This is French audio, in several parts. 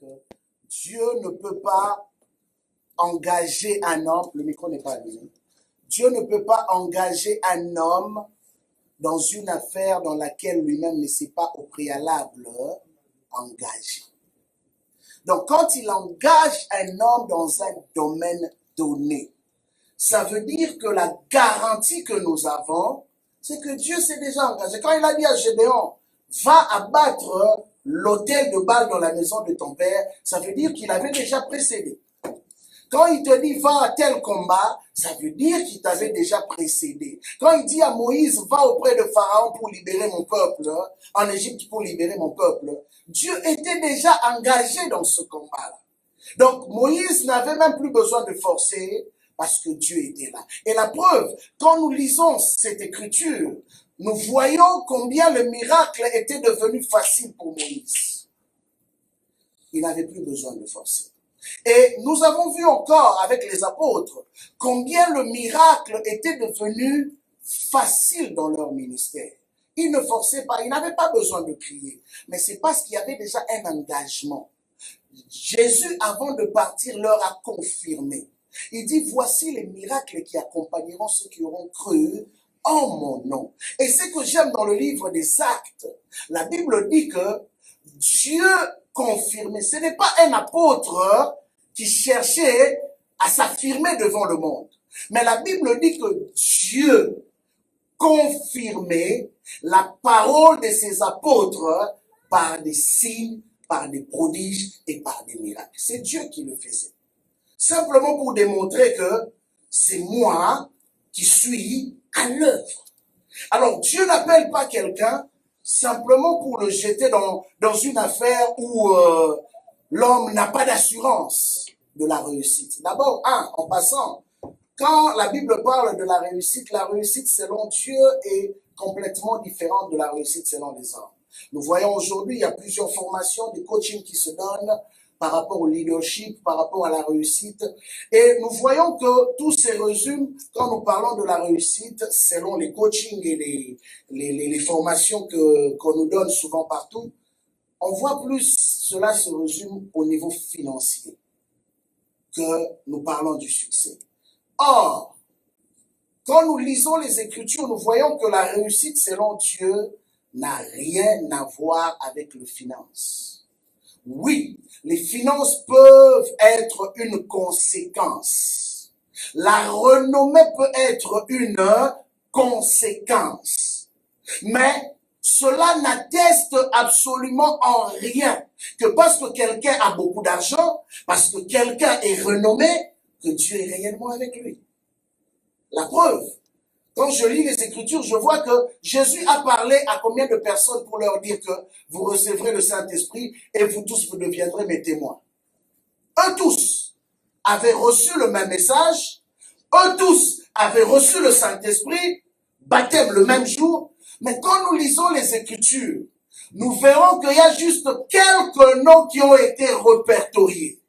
que Dieu ne peut pas engager un homme, le micro n'est pas allumé, Dieu ne peut pas engager un homme dans une affaire dans laquelle lui-même ne s'est pas au préalable engagé. Donc, quand il engage un homme dans un domaine donné, ça veut dire que la garantie que nous avons, c'est que Dieu s'est déjà engagé. Quand il a dit à Gédéon, va abattre l'autel de Baal dans la maison de ton père, ça veut dire qu'il avait déjà précédé. Quand il te dit, va à tel combat, ça veut dire qu'il t'avait déjà précédé. Quand il dit à Moïse, va auprès de Pharaon pour libérer mon peuple, en Égypte pour libérer mon peuple, Dieu était déjà engagé dans ce combat-là. Donc Moïse n'avait même plus besoin de forcer parce que Dieu était là. Et la preuve, quand nous lisons cette écriture, nous voyons combien le miracle était devenu facile pour Moïse. Il n'avait plus besoin de forcer. Et nous avons vu encore avec les apôtres combien le miracle était devenu facile dans leur ministère. Ils ne forçaient pas, ils n'avaient pas besoin de crier. Mais c'est parce qu'il y avait déjà un engagement. Jésus, avant de partir, leur a confirmé. Il dit, voici les miracles qui accompagneront ceux qui auront cru en mon nom. Et ce que j'aime dans le livre des Actes, la Bible dit que Dieu confirmait. Ce n'est pas un apôtre qui cherchait à s'affirmer devant le monde. Mais la Bible dit que Dieu confirmait la parole de ses apôtres par des signes, par des prodiges et par des miracles. C'est Dieu qui le faisait. Simplement pour démontrer que c'est moi qui suis à l'œuvre. Alors Dieu n'appelle pas quelqu'un simplement pour le jeter dans une affaire où l'homme n'a pas d'assurance de la réussite. D'abord, en passant, quand la Bible parle de la réussite selon Dieu est complètement différente de la réussite selon les hommes. Nous voyons aujourd'hui, il y a plusieurs formations, des coachings qui se donnent par rapport au leadership, par rapport à la réussite. Et nous voyons que tout se résume, quand nous parlons de la réussite, selon les coachings et les formations qu'on nous donne souvent partout, on voit plus cela se résume au niveau financier que nous parlons du succès. Or, quand nous lisons les Écritures, nous voyons que la réussite selon Dieu n'a rien à voir avec les finances. Oui, les finances peuvent être une conséquence. La renommée peut être une conséquence. Mais cela n'atteste absolument en rien que parce que quelqu'un a beaucoup d'argent, parce que quelqu'un est renommé, que Dieu est réellement avec lui. La preuve, quand je lis les Écritures, je vois que Jésus a parlé à combien de personnes pour leur dire que vous recevrez le Saint-Esprit et vous tous vous deviendrez mes témoins. Eux tous avaient reçu le même message, eux tous avaient reçu le Saint-Esprit, baptême le même jour, mais quand nous lisons les Écritures, nous verrons qu'il y a juste quelques noms qui ont été répertoriés.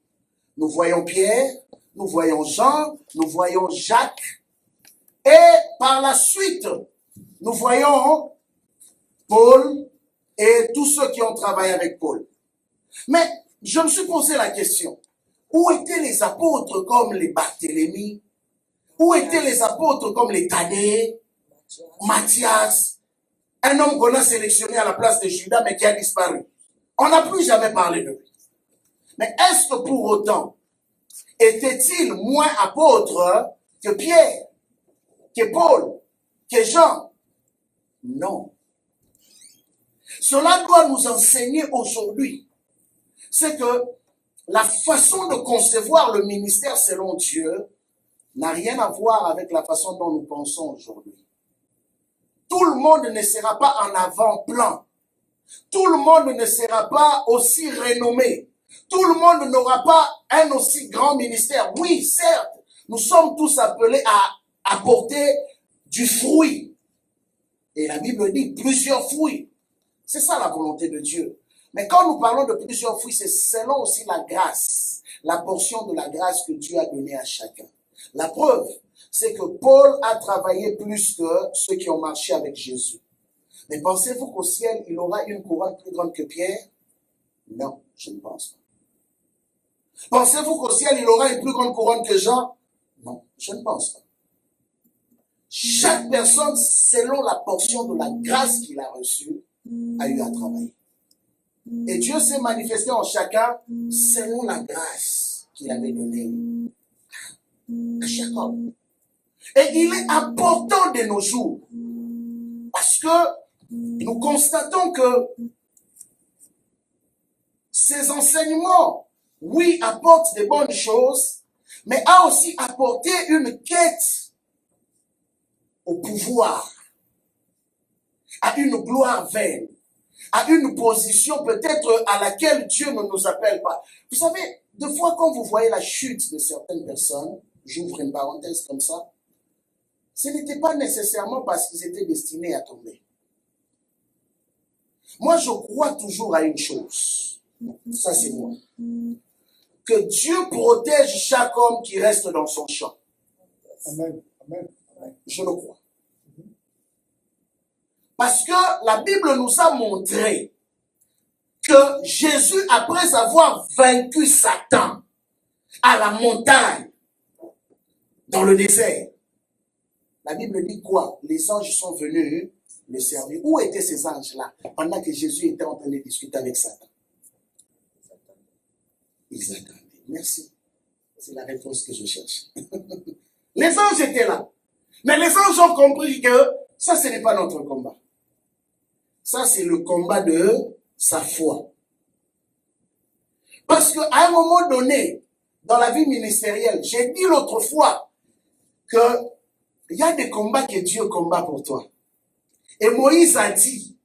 Nous voyons Pierre, nous voyons Jean, nous voyons Jacques, et par la suite, nous voyons Paul et tous ceux qui ont travaillé avec Paul. Mais je me suis posé la question, où étaient les apôtres comme les Barthélemy? Où étaient les apôtres comme les Thaddée, Matthias, un homme qu'on a sélectionné à la place de Judas mais qui a disparu? On n'a plus jamais parlé de lui. Mais est-ce que pour autant, était-il moins apôtre que Pierre, que Paul, que Jean? Non. Cela doit nous enseigner aujourd'hui. C'est que la façon de concevoir le ministère selon Dieu n'a rien à voir avec la façon dont nous pensons aujourd'hui. Tout le monde ne sera pas en avant-plan. Tout le monde ne sera pas aussi renommé. Tout le monde n'aura pas un aussi grand ministère. Oui, certes, nous sommes tous appelés à apporter du fruit. Et la Bible dit plusieurs fruits. C'est ça la volonté de Dieu. Mais quand nous parlons de plusieurs fruits, c'est selon aussi la grâce, la portion de la grâce que Dieu a donnée à chacun. La preuve, c'est que Paul a travaillé plus que ceux qui ont marché avec Jésus. Mais pensez-vous qu'au ciel, il aura une couronne plus grande que Pierre? Non, je ne pense pas. Pensez-vous qu'au ciel, il aura une plus grande couronne que Jean? Non, je ne pense pas. Chaque personne, selon la portion de la grâce qu'il a reçue, a eu à travailler. Et Dieu s'est manifesté en chacun selon la grâce qu'il avait donnée à chaque homme. Et il est important de nos jours, parce que nous constatons que ces enseignements, oui, apportent des bonnes choses, mais a aussi apporté une quête au pouvoir, à une gloire vaine, à une position peut-être à laquelle Dieu ne nous appelle pas. Vous savez, des fois quand vous voyez la chute de certaines personnes, j'ouvre une parenthèse comme ça, ce n'était pas nécessairement parce qu'ils étaient destinés à tomber. Moi, je crois toujours à une chose, ça c'est moi, que Dieu protège chaque homme qui reste dans son champ. Amen. Amen. Je le crois. Parce que la Bible nous a montré que Jésus, après avoir vaincu Satan à la montagne, dans le désert, la Bible dit quoi? Les anges sont venus le servir. Où étaient ces anges-là pendant que Jésus était en train de discuter avec Satan? Ils attendaient. Merci. C'est la réponse que je cherche. Les anges étaient là. Mais les anges ont compris que ça, ce n'est pas notre combat. Ça, c'est le combat de sa foi. Parce qu'à un moment donné, dans la vie ministérielle, j'ai dit l'autre fois qu'il y a des combats que Dieu combat pour toi. Et Moïse a dit,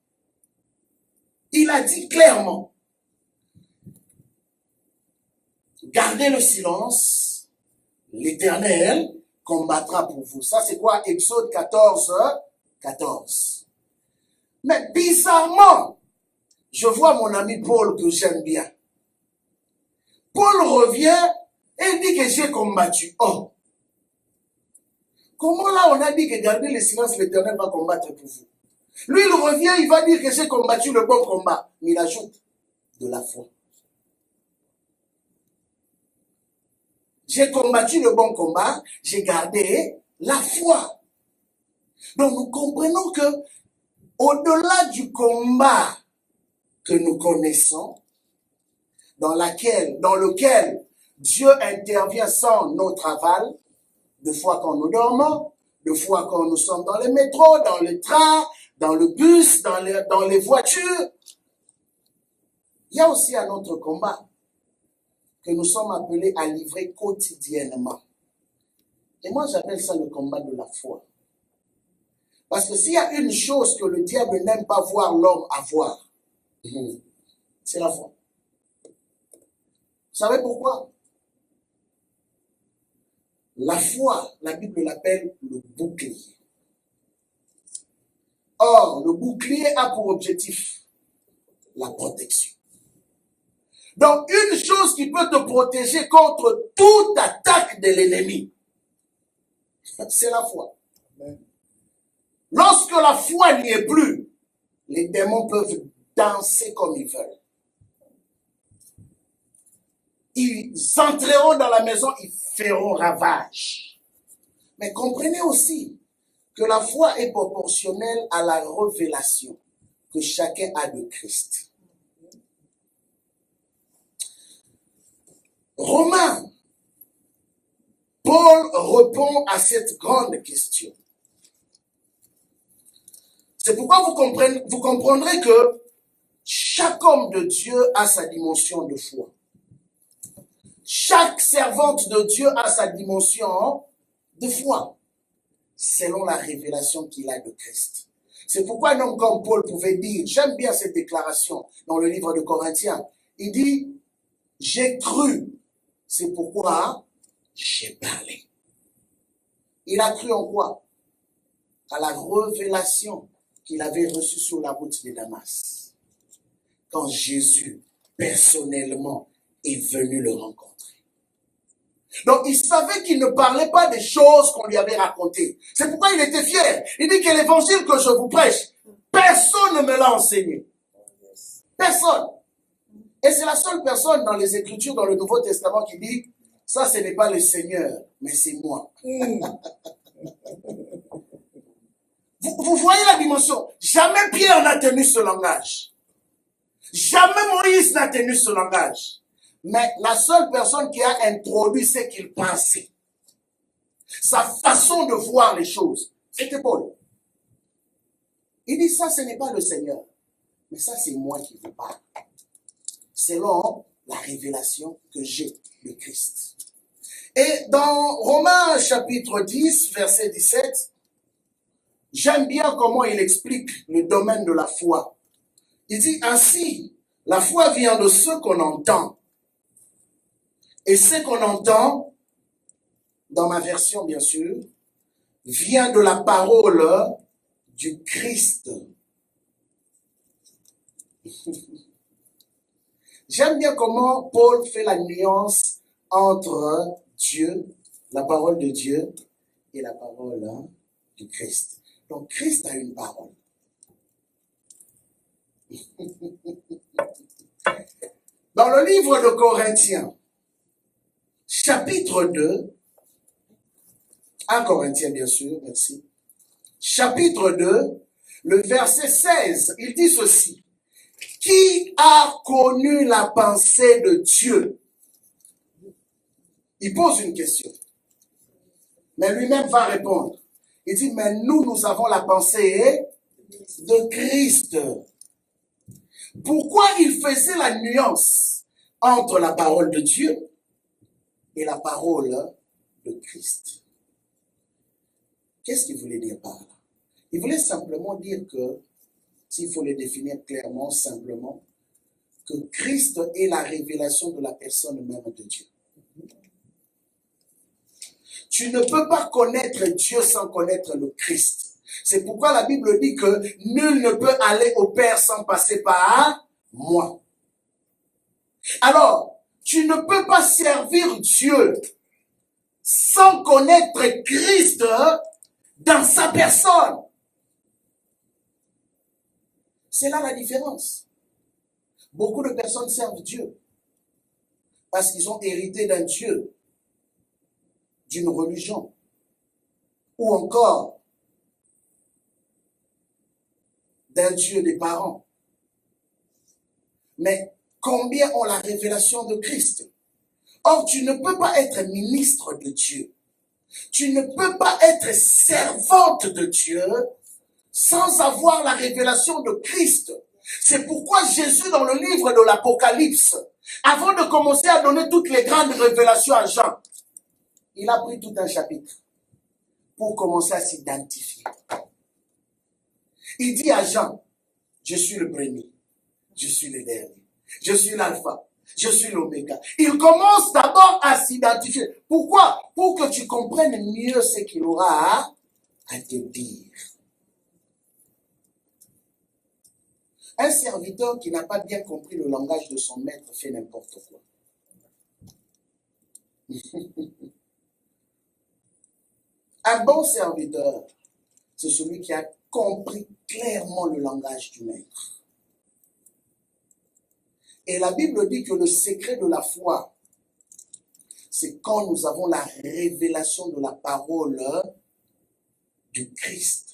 il a dit clairement, gardez le silence, l'Éternel combattra pour vous. Ça, c'est quoi? Exode 14, 14. Mais bizarrement, je vois mon ami Paul que j'aime bien. Paul revient et dit que j'ai combattu. Oh! Comment là on a dit que gardez le silence, l'Éternel va combattre pour vous? Lui, il revient, il va dire que j'ai combattu le bon combat. Mais il ajoute de la foi. J'ai combattu le bon combat, j'ai gardé la foi. Donc nous comprenons que au-delà du combat que nous connaissons, dans lequel Dieu intervient sans notre aval, de fois quand nous dormons, de fois quand nous sommes dans le métro, dans le train, dans le bus, dans les voitures, il y a aussi un autre combat que nous sommes appelés à livrer quotidiennement. Et moi, j'appelle ça le combat de la foi. Parce que s'il y a une chose que le diable n'aime pas voir l'homme avoir, c'est la foi. Vous savez pourquoi? La foi, la Bible l'appelle le bouclier. Or, le bouclier a pour objectif la protection. Donc, une chose qui peut te protéger contre toute attaque de l'ennemi, c'est la foi. Lorsque la foi n'y est plus, les démons peuvent danser comme ils veulent. Ils entreront dans la maison, ils feront ravage. Mais comprenez aussi que la foi est proportionnelle à la révélation que chacun a de Christ. Romains, Paul répond à cette grande question. C'est pourquoi vous comprendrez que chaque homme de Dieu a sa dimension de foi. Chaque servante de Dieu a sa dimension de foi, selon la révélation qu'il a de Christ. C'est pourquoi un homme comme Paul pouvait dire, j'aime bien cette déclaration dans le livre de Corinthiens, il dit, j'ai cru, c'est pourquoi j'ai parlé. Il a cru en quoi? À la révélation qu'il avait reçue sur la route de Damas, quand Jésus, personnellement, est venu le rencontrer. Donc, il savait qu'il ne parlait pas des choses qu'on lui avait racontées. C'est pourquoi il était fier. Il dit que l'évangile que je vous prêche, personne ne me l'a enseigné. Personne. Et c'est la seule personne dans les Écritures, dans le Nouveau Testament, qui dit, ça, ce n'est pas le Seigneur, mais c'est moi. Vous voyez la dimension. Jamais Pierre n'a tenu ce langage. Jamais Moïse n'a tenu ce langage. Mais la seule personne qui a introduit ce qu'il pensait, sa façon de voir les choses, c'était Paul. Il dit, ça, ce n'est pas le Seigneur, mais ça, c'est moi qui vous parle. Selon la révélation que j'ai de Christ. Et dans Romains chapitre 10, verset 17, j'aime bien comment il explique le domaine de la foi. Il dit ainsi, la foi vient de ce qu'on entend. Et ce qu'on entend, dans ma version bien sûr, vient de la parole du Christ. J'aime bien comment Paul fait la nuance entre Dieu, la parole de Dieu, et la parole du Christ. Donc Christ a une parole. Dans le livre de Corinthiens, chapitre 2, 1 Corinthiens bien sûr, merci. Chapitre 2, le verset 16, il dit ceci. Qui a connu la pensée de Dieu? Il pose une question. Mais lui-même va répondre. Il dit, mais nous avons la pensée de Christ. Pourquoi il faisait la nuance entre la parole de Dieu et la parole de Christ? Qu'est-ce qu'il voulait dire par là? Il voulait simplement dire que, s'il faut le définir clairement, simplement, que Christ est la révélation de la personne même de Dieu. Tu ne peux pas connaître Dieu sans connaître le Christ. C'est pourquoi la Bible dit que nul ne peut aller au Père sans passer par moi. Alors, tu ne peux pas servir Dieu sans connaître Christ dans sa personne. C'est là la différence. Beaucoup de personnes servent Dieu parce qu'ils ont hérité d'un Dieu, d'une religion, ou encore d'un Dieu des parents. Mais combien ont la révélation de Christ? Or, tu ne peux pas être ministre de Dieu. Tu ne peux pas être servante de Dieu sans avoir la révélation de Christ. C'est pourquoi Jésus, dans le livre de l'Apocalypse, avant de commencer à donner toutes les grandes révélations à Jean, il a pris tout un chapitre pour commencer à s'identifier. Il dit à Jean, je suis le premier, je suis le dernier, je suis l'alpha, je suis l'oméga. Il commence d'abord à s'identifier. Pourquoi? Pour que tu comprennes mieux ce qu'il aura à te dire. Un serviteur qui n'a pas bien compris le langage de son maître fait n'importe quoi. Un bon serviteur, c'est celui qui a compris clairement le langage du maître. Et la Bible dit que le secret de la foi, c'est quand nous avons la révélation de la parole du Christ.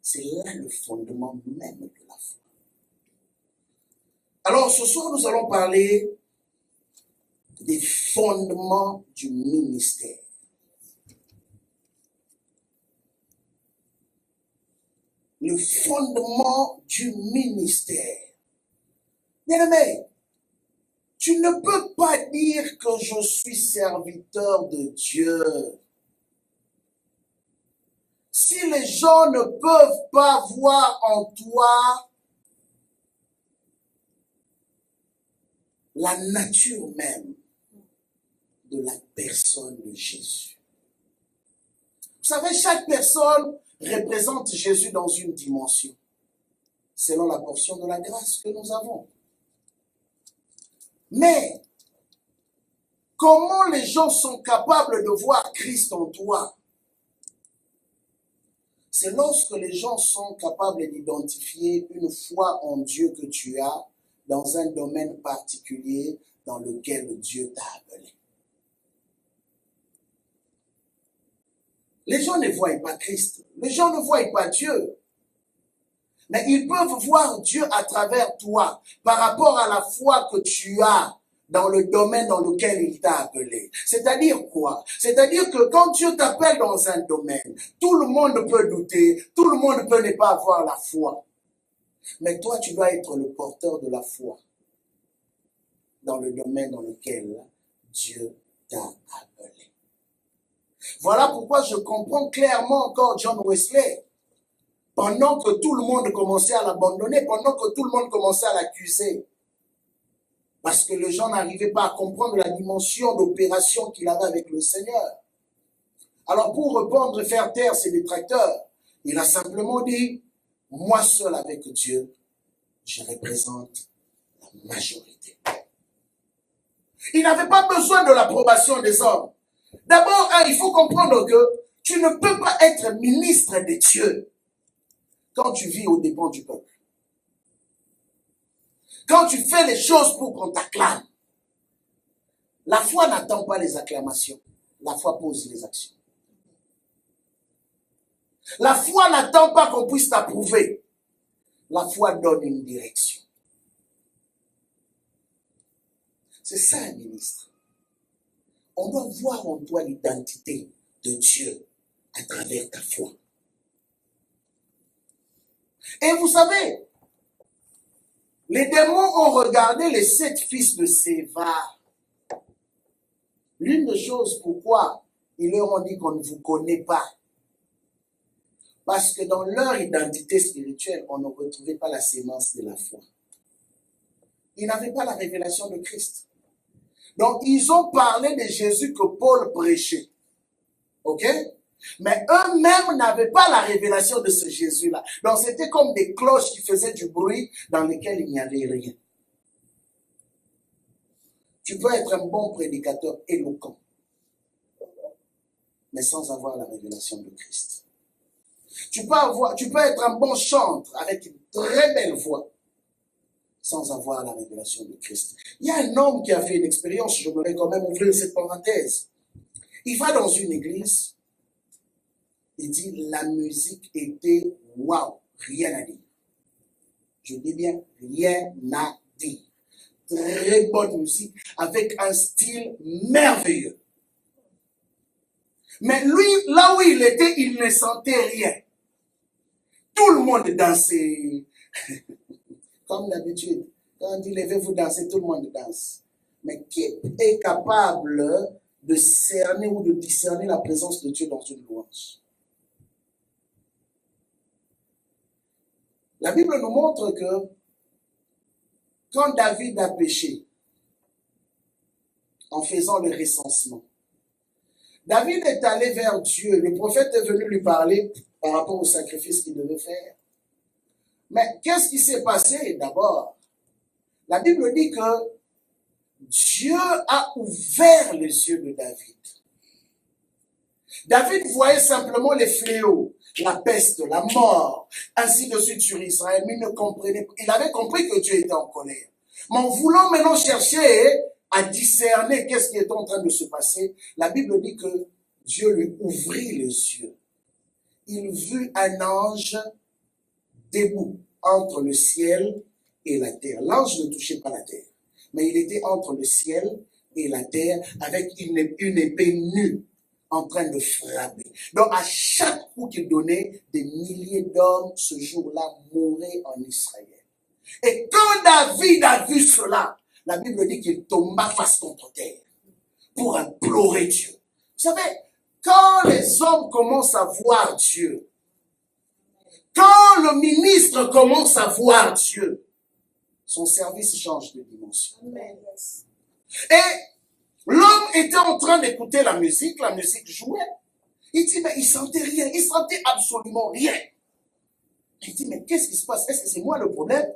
C'est là le fondement même de la foi. Alors ce soir, nous allons parler des fondements du ministère. Le fondement du ministère. Bien-aimé, tu ne peux pas dire que je suis serviteur de Dieu. Si les gens ne peuvent pas voir en toi la nature même de la personne de Jésus. Vous savez, chaque personne représente Jésus dans une dimension, selon la portion de la grâce que nous avons. Mais, comment les gens sont capables de voir Christ en toi? c'est lorsque les gens sont capables d'identifier une foi en Dieu que tu as dans un domaine particulier dans lequel Dieu t'a appelé. Les gens ne voient pas Christ, les gens ne voient pas Dieu. Mais ils peuvent voir Dieu à travers toi, par rapport à la foi que tu as dans le domaine dans lequel il t'a appelé. C'est-à-dire quoi? C'est-à-dire que quand Dieu t'appelle dans un domaine, tout le monde peut douter, tout le monde peut ne pas avoir la foi. Mais toi, tu dois être le porteur de la foi dans le domaine dans lequel Dieu t'a appelé. Voilà pourquoi je comprends clairement encore John Wesley. Pendant que tout le monde commençait à l'abandonner, pendant que tout le monde commençait à l'accuser, parce que les gens n'arrivaient pas à comprendre la dimension d'opération qu'il avait avec le Seigneur. Alors pour répondre et faire taire ses détracteurs, il a simplement dit, moi seul avec Dieu, je représente la majorité. Il n'avait pas besoin de l'approbation des hommes. D'abord, il faut comprendre que tu ne peux pas être ministre de Dieu quand tu vis aux dépens du peuple. Quand tu fais les choses pour qu'on t'acclame. La foi n'attend pas les acclamations. La foi pose les actions. La foi n'attend pas qu'on puisse t'approuver. La foi donne une direction. C'est ça un ministre. On doit voir en toi l'identité de Dieu à travers ta foi. Et vous savez, les démons ont regardé les 7 fils de Séva. L'une des choses pourquoi ils leur ont dit qu'on ne vous connaît pas. Parce que dans leur identité spirituelle, on ne retrouvait pas la sémence de la foi. Ils n'avaient pas la révélation de Christ. Donc, ils ont parlé de Jésus que Paul prêchait. Ok? Mais eux-mêmes n'avaient pas la révélation de ce Jésus-là. Donc, c'était comme des cloches qui faisaient du bruit dans lesquelles il n'y avait rien. Tu peux être un bon prédicateur éloquent, mais sans avoir la révélation de Christ. Tu peux être un bon chanteur avec une très belle voix, sans avoir la révélation de Christ. Il y a un homme qui a fait une expérience, je voudrais quand même ouvrir cette parenthèse. Il va dans une église, il dit la musique était waouh, rien à dire. Je dis bien rien à dire. Très bonne musique avec un style merveilleux. Mais lui, là où il était, il ne sentait rien. Tout le monde dansait. Comme d'habitude, quand on dit levez-vous danser, tout le monde danse. Mais qui est capable de cerner ou de discerner la présence de Dieu dans une louange? La Bible nous montre que quand David a péché, en faisant le recensement, David est allé vers Dieu. Le prophète est venu lui parler par rapport au sacrifice qu'il devait faire. Mais qu'est-ce qui s'est passé d'abord? La Bible dit que Dieu a ouvert les yeux de David. David voyait simplement les fléaux, la peste, la mort, ainsi de suite sur Israël, mais il ne comprenait pas. Il avait compris que Dieu était en colère. Mais en voulant maintenant chercher à discerner qu'est-ce qui est en train de se passer, la Bible dit que Dieu lui ouvrit les yeux. Il vit un ange debout entre le ciel et la terre. L'ange ne touchait pas la terre, mais il était entre le ciel et la terre avec une épée nue en train de frapper. Donc à chaque coup qu'il donnait, des milliers d'hommes ce jour-là mouraient en Israël. Et quand David a vu cela, la Bible dit qu'il tomba face contre terre pour implorer Dieu. Vous savez, quand les hommes commencent à voir Dieu, quand le ministre commence à voir Dieu, son service change de dimension. Amen. Et l'homme était en train d'écouter la musique jouait. Il dit, mais il sentait rien, il sentait absolument rien. Il dit, mais qu'est-ce qui se passe? Est-ce que c'est moi le problème?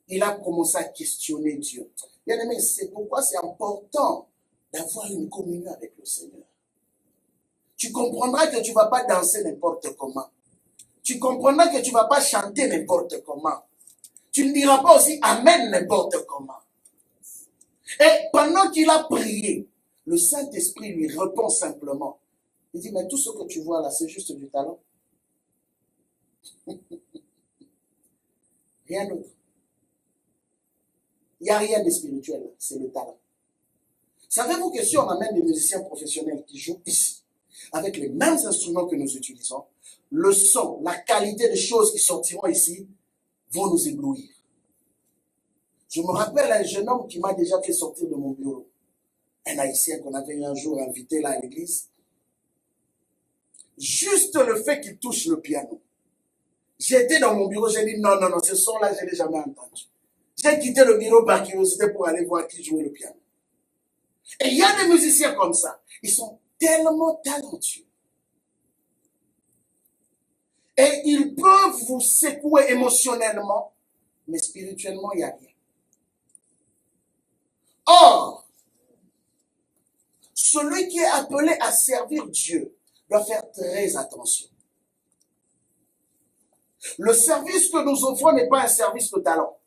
Il a commencé à questionner Dieu. Bien aimé, c'est pourquoi c'est important d'avoir une communion avec le Seigneur. tu comprendras que tu ne vas pas danser n'importe comment. Tu comprendras que tu ne vas pas chanter n'importe comment. Tu ne diras pas aussi Amen n'importe comment. Et pendant qu'il a prié, le Saint-Esprit lui répond simplement. Il dit, mais tout ce que tu vois là, c'est juste du talent. Rien d'autre. Il n'y a rien de spirituel, c'est le talent. Savez-vous que si on amène des musiciens professionnels qui jouent ici, avec les mêmes instruments que nous utilisons, le son, la qualité des choses qui sortiront ici vont nous éblouir. Je me rappelle un jeune homme qui m'a déjà fait sortir de mon bureau. Un Haïtien qu'on avait un jour invité là à l'église. Juste le fait qu'il touche le piano. J'étais dans mon bureau, j'ai dit non, ce son-là, je ne l'ai jamais entendu. J'ai quitté le bureau par curiosité pour aller voir qui jouait le piano. Et il y a des musiciens comme ça. Ils sont tellement talentueux. Et ils peuvent vous secouer émotionnellement, mais spirituellement, il n'y a rien. Or, celui qui est appelé à servir Dieu doit faire très attention. Le service que nous offrons n'est pas un service de talent,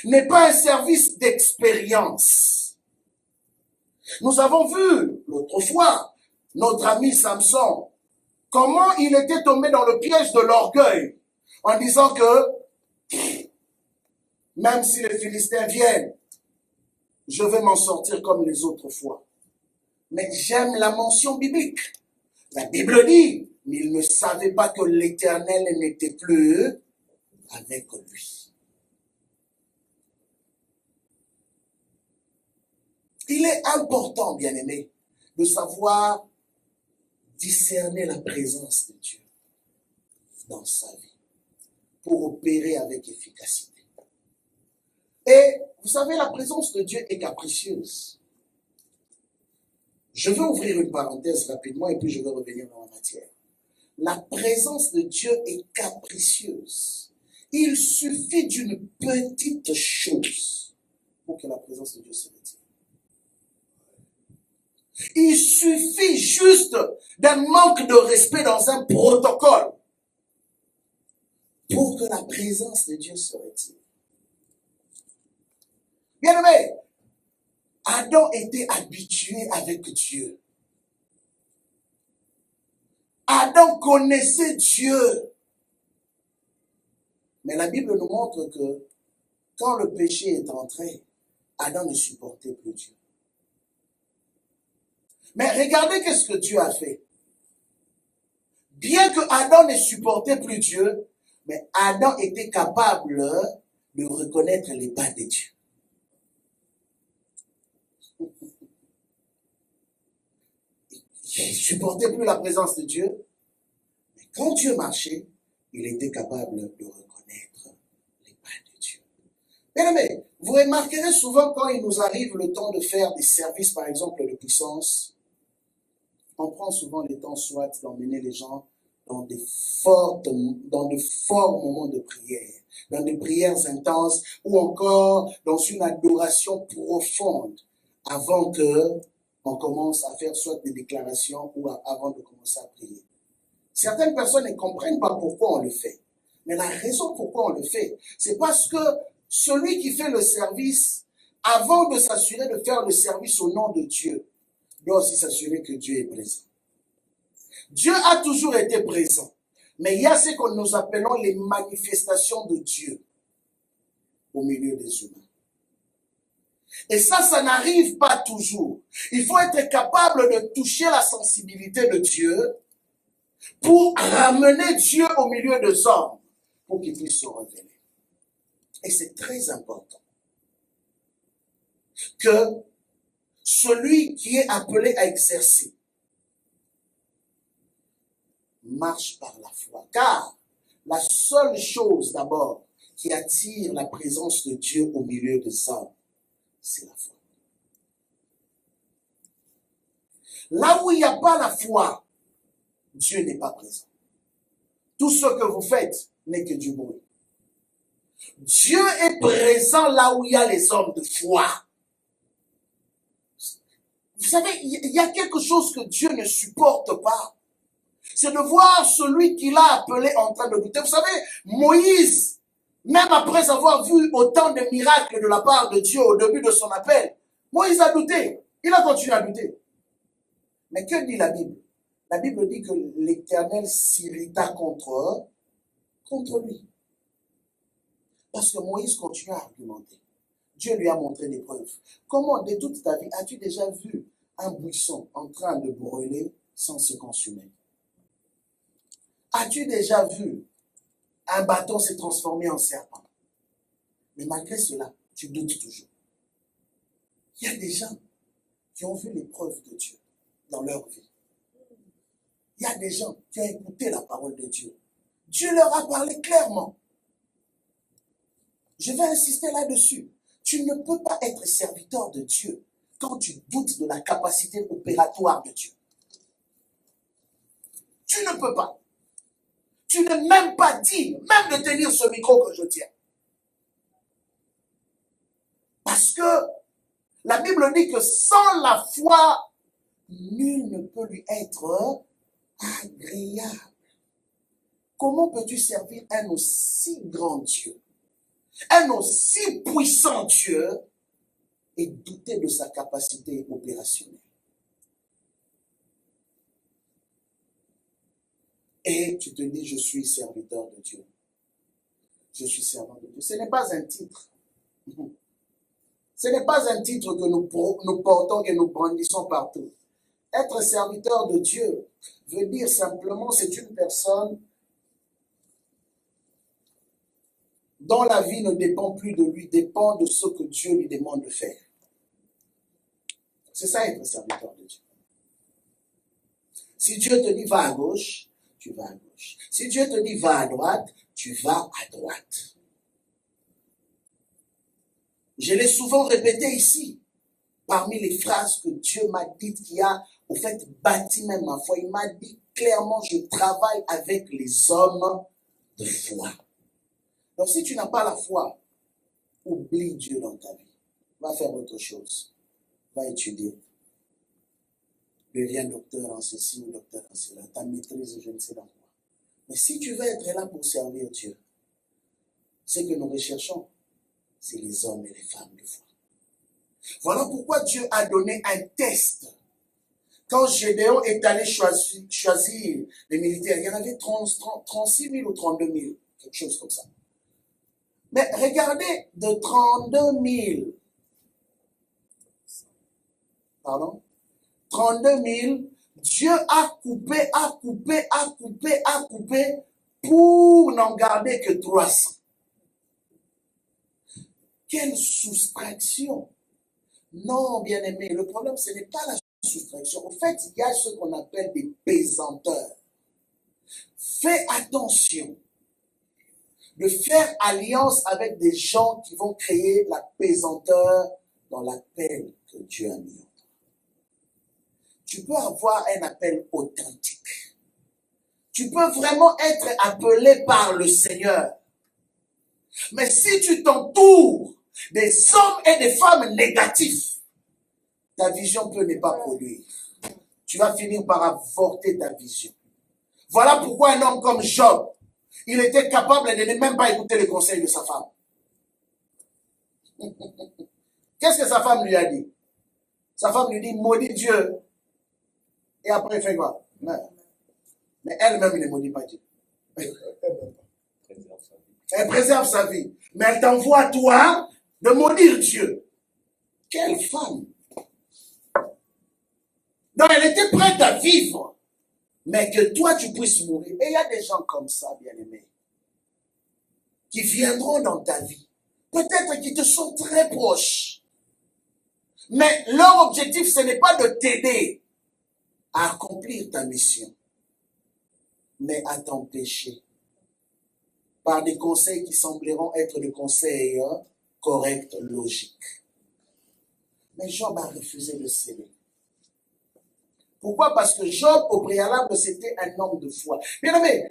n'est pas un service d'expérience. Nous avons vu l'autre fois notre ami Samson, comment il était tombé dans le piège de l'orgueil en disant que même si les Philistins viennent, je vais m'en sortir comme les autres fois. Mais j'aime la mention biblique. La Bible dit, mais il ne savait pas que l'Éternel n'était plus avec lui. Il est important, bien-aimé, de savoir discerner la présence de Dieu dans sa vie pour opérer avec efficacité. Et vous savez, la présence de Dieu est capricieuse. Je vais ouvrir une parenthèse rapidement et puis je vais revenir dans la matière. La présence de Dieu est capricieuse. Il suffit d'une petite chose pour que la présence de Dieu se retire. Il suffit juste d'un manque de respect dans un protocole pour que la présence de Dieu se retire. Bien aimé, Adam était habitué avec Dieu. Adam connaissait Dieu. Mais la Bible nous montre que quand le péché est entré, Adam ne supportait plus Dieu. Mais regardez qu'est-ce que Dieu a fait. Bien que Adam ne supportait plus Dieu, mais Adam était capable de reconnaître les pas de Dieu. Il ne supportait plus la présence de Dieu, mais quand Dieu marchait, il était capable de reconnaître les pas de Dieu. Bien aimé, vous remarquerez souvent quand il nous arrive le temps de faire des services, par exemple de puissance, on prend souvent le temps soit d'emmener les gens dans de forts moments de prière, dans des prières intenses ou encore dans une adoration profonde avant que on commence à faire soit des déclarations ou avant de commencer à prier. Certaines personnes ne comprennent pas pourquoi on le fait. Mais la raison pourquoi on le fait, c'est parce que celui qui fait le service, avant de s'assurer de faire le service au nom de Dieu, doit aussi s'assurer que Dieu est présent. Dieu a toujours été présent. Mais il y a ce que nous appelons les manifestations de Dieu au milieu des humains. Et ça n'arrive pas toujours. Il faut être capable de toucher la sensibilité de Dieu pour ramener Dieu au milieu des hommes, pour qu'il puisse se révéler. Et c'est très important que celui qui est appelé à exercer marche par la foi. Car la seule chose d'abord qui attire la présence de Dieu au milieu des hommes, c'est la foi. Là où il n'y a pas la foi, Dieu n'est pas présent. Tout ce que vous faites n'est que du bruit. Dieu est présent là où il y a les hommes de foi. Vous savez, il y a quelque chose que Dieu ne supporte pas. C'est de voir celui qu'il a appelé en train de douter. Vous savez, Moïse, même après avoir vu autant de miracles de la part de Dieu au début de son appel, Moïse a douté. Il a continué à douter. Mais que dit la Bible? La Bible dit que l'Éternel s'irrita contre lui. Parce que Moïse continue à argumenter. Dieu lui a montré des preuves. Comment, de toute ta vie, as-tu déjà vu un buisson en train de brûler sans se consumer? As-tu déjà vu un bâton se transformer en serpent? Mais malgré cela, tu doutes toujours. Il y a des gens qui ont vu les preuves de Dieu dans leur vie. Il y a des gens qui ont écouté la parole de Dieu. Dieu leur a parlé clairement. Je vais insister là-dessus. Tu ne peux pas être serviteur de Dieu quand tu doutes de la capacité opératoire de Dieu. Tu ne peux pas. Tu n'es même pas digne, même de tenir ce micro que je tiens. Parce que la Bible dit que sans la foi, nul ne peut lui être agréable. Comment peux-tu servir un aussi grand Dieu, un aussi puissant Dieu, et douter de sa capacité opérationnelle? Et tu te dis, je suis serviteur de Dieu. Je suis servant de Dieu. Ce n'est pas un titre. Ce n'est pas un titre que nous portons, que nous brandissons partout. Être serviteur de Dieu veut dire simplement, c'est une personne dont la vie ne dépend plus de lui, dépend de ce que Dieu lui demande de faire. C'est ça être serviteur de Dieu. Si Dieu te dit va à gauche, tu vas à gauche. Si Dieu te dit va à droite, tu vas à droite. Je l'ai souvent répété ici, parmi les phrases que Dieu m'a dites, qui a au fait bâti même ma foi. Il m'a dit clairement, je travaille avec les hommes de foi. Donc si tu n'as pas la foi, oublie Dieu dans ta vie. Va faire autre chose. Va étudier. Deviens docteur en ceci ou docteur en cela. Ta maîtrise, je ne sais pas quoi. Mais si tu veux être là pour servir Dieu, ce que nous recherchons, c'est les hommes et les femmes de foi. Voilà pourquoi Dieu a donné un test. Quand Gédéon est allé choisir les militaires, il y en avait 36 000 ou 32 000, quelque chose comme ça. Mais regardez, de 32 000, pardon, 32 000, Dieu a coupé pour n'en garder que 300. Quelle soustraction! Non, bien-aimé, le problème, ce n'est pas la soustraction. En fait, il y a ce qu'on appelle des pesanteurs. Fais attention de faire alliance avec des gens qui vont créer la pesanteur dans l'appel que Dieu a mis en toi. Tu peux avoir un appel authentique. Tu peux vraiment être appelé par le Seigneur. Mais si tu t'entoures des hommes et des femmes négatifs, ta vision peut ne pas produire. Tu vas finir par avorter ta vision. Voilà pourquoi un homme comme Job, il était capable de ne même pas écouter les conseils de sa femme. Qu'est-ce que sa femme lui a dit? Sa femme lui dit, maudit Dieu. Et après, il fait quoi? Mais elle-même, il ne maudit pas Dieu. Elle préserve sa vie. Mais elle t'envoie à toi de maudire Dieu. Quelle femme! Donc, elle était prête à vivre. Mais que toi, tu puisses mourir. Et il y a des gens comme ça, bien-aimés, qui viendront dans ta vie. Peut-être qu'ils te sont très proches. Mais leur objectif, ce n'est pas de t'aider à accomplir ta mission, mais à t'empêcher. Par des conseils qui sembleront être des conseils corrects, logiques. Mais Job a refusé de céder. Pourquoi? Parce que Job, au préalable, c'était un homme de foi. Bien aimé,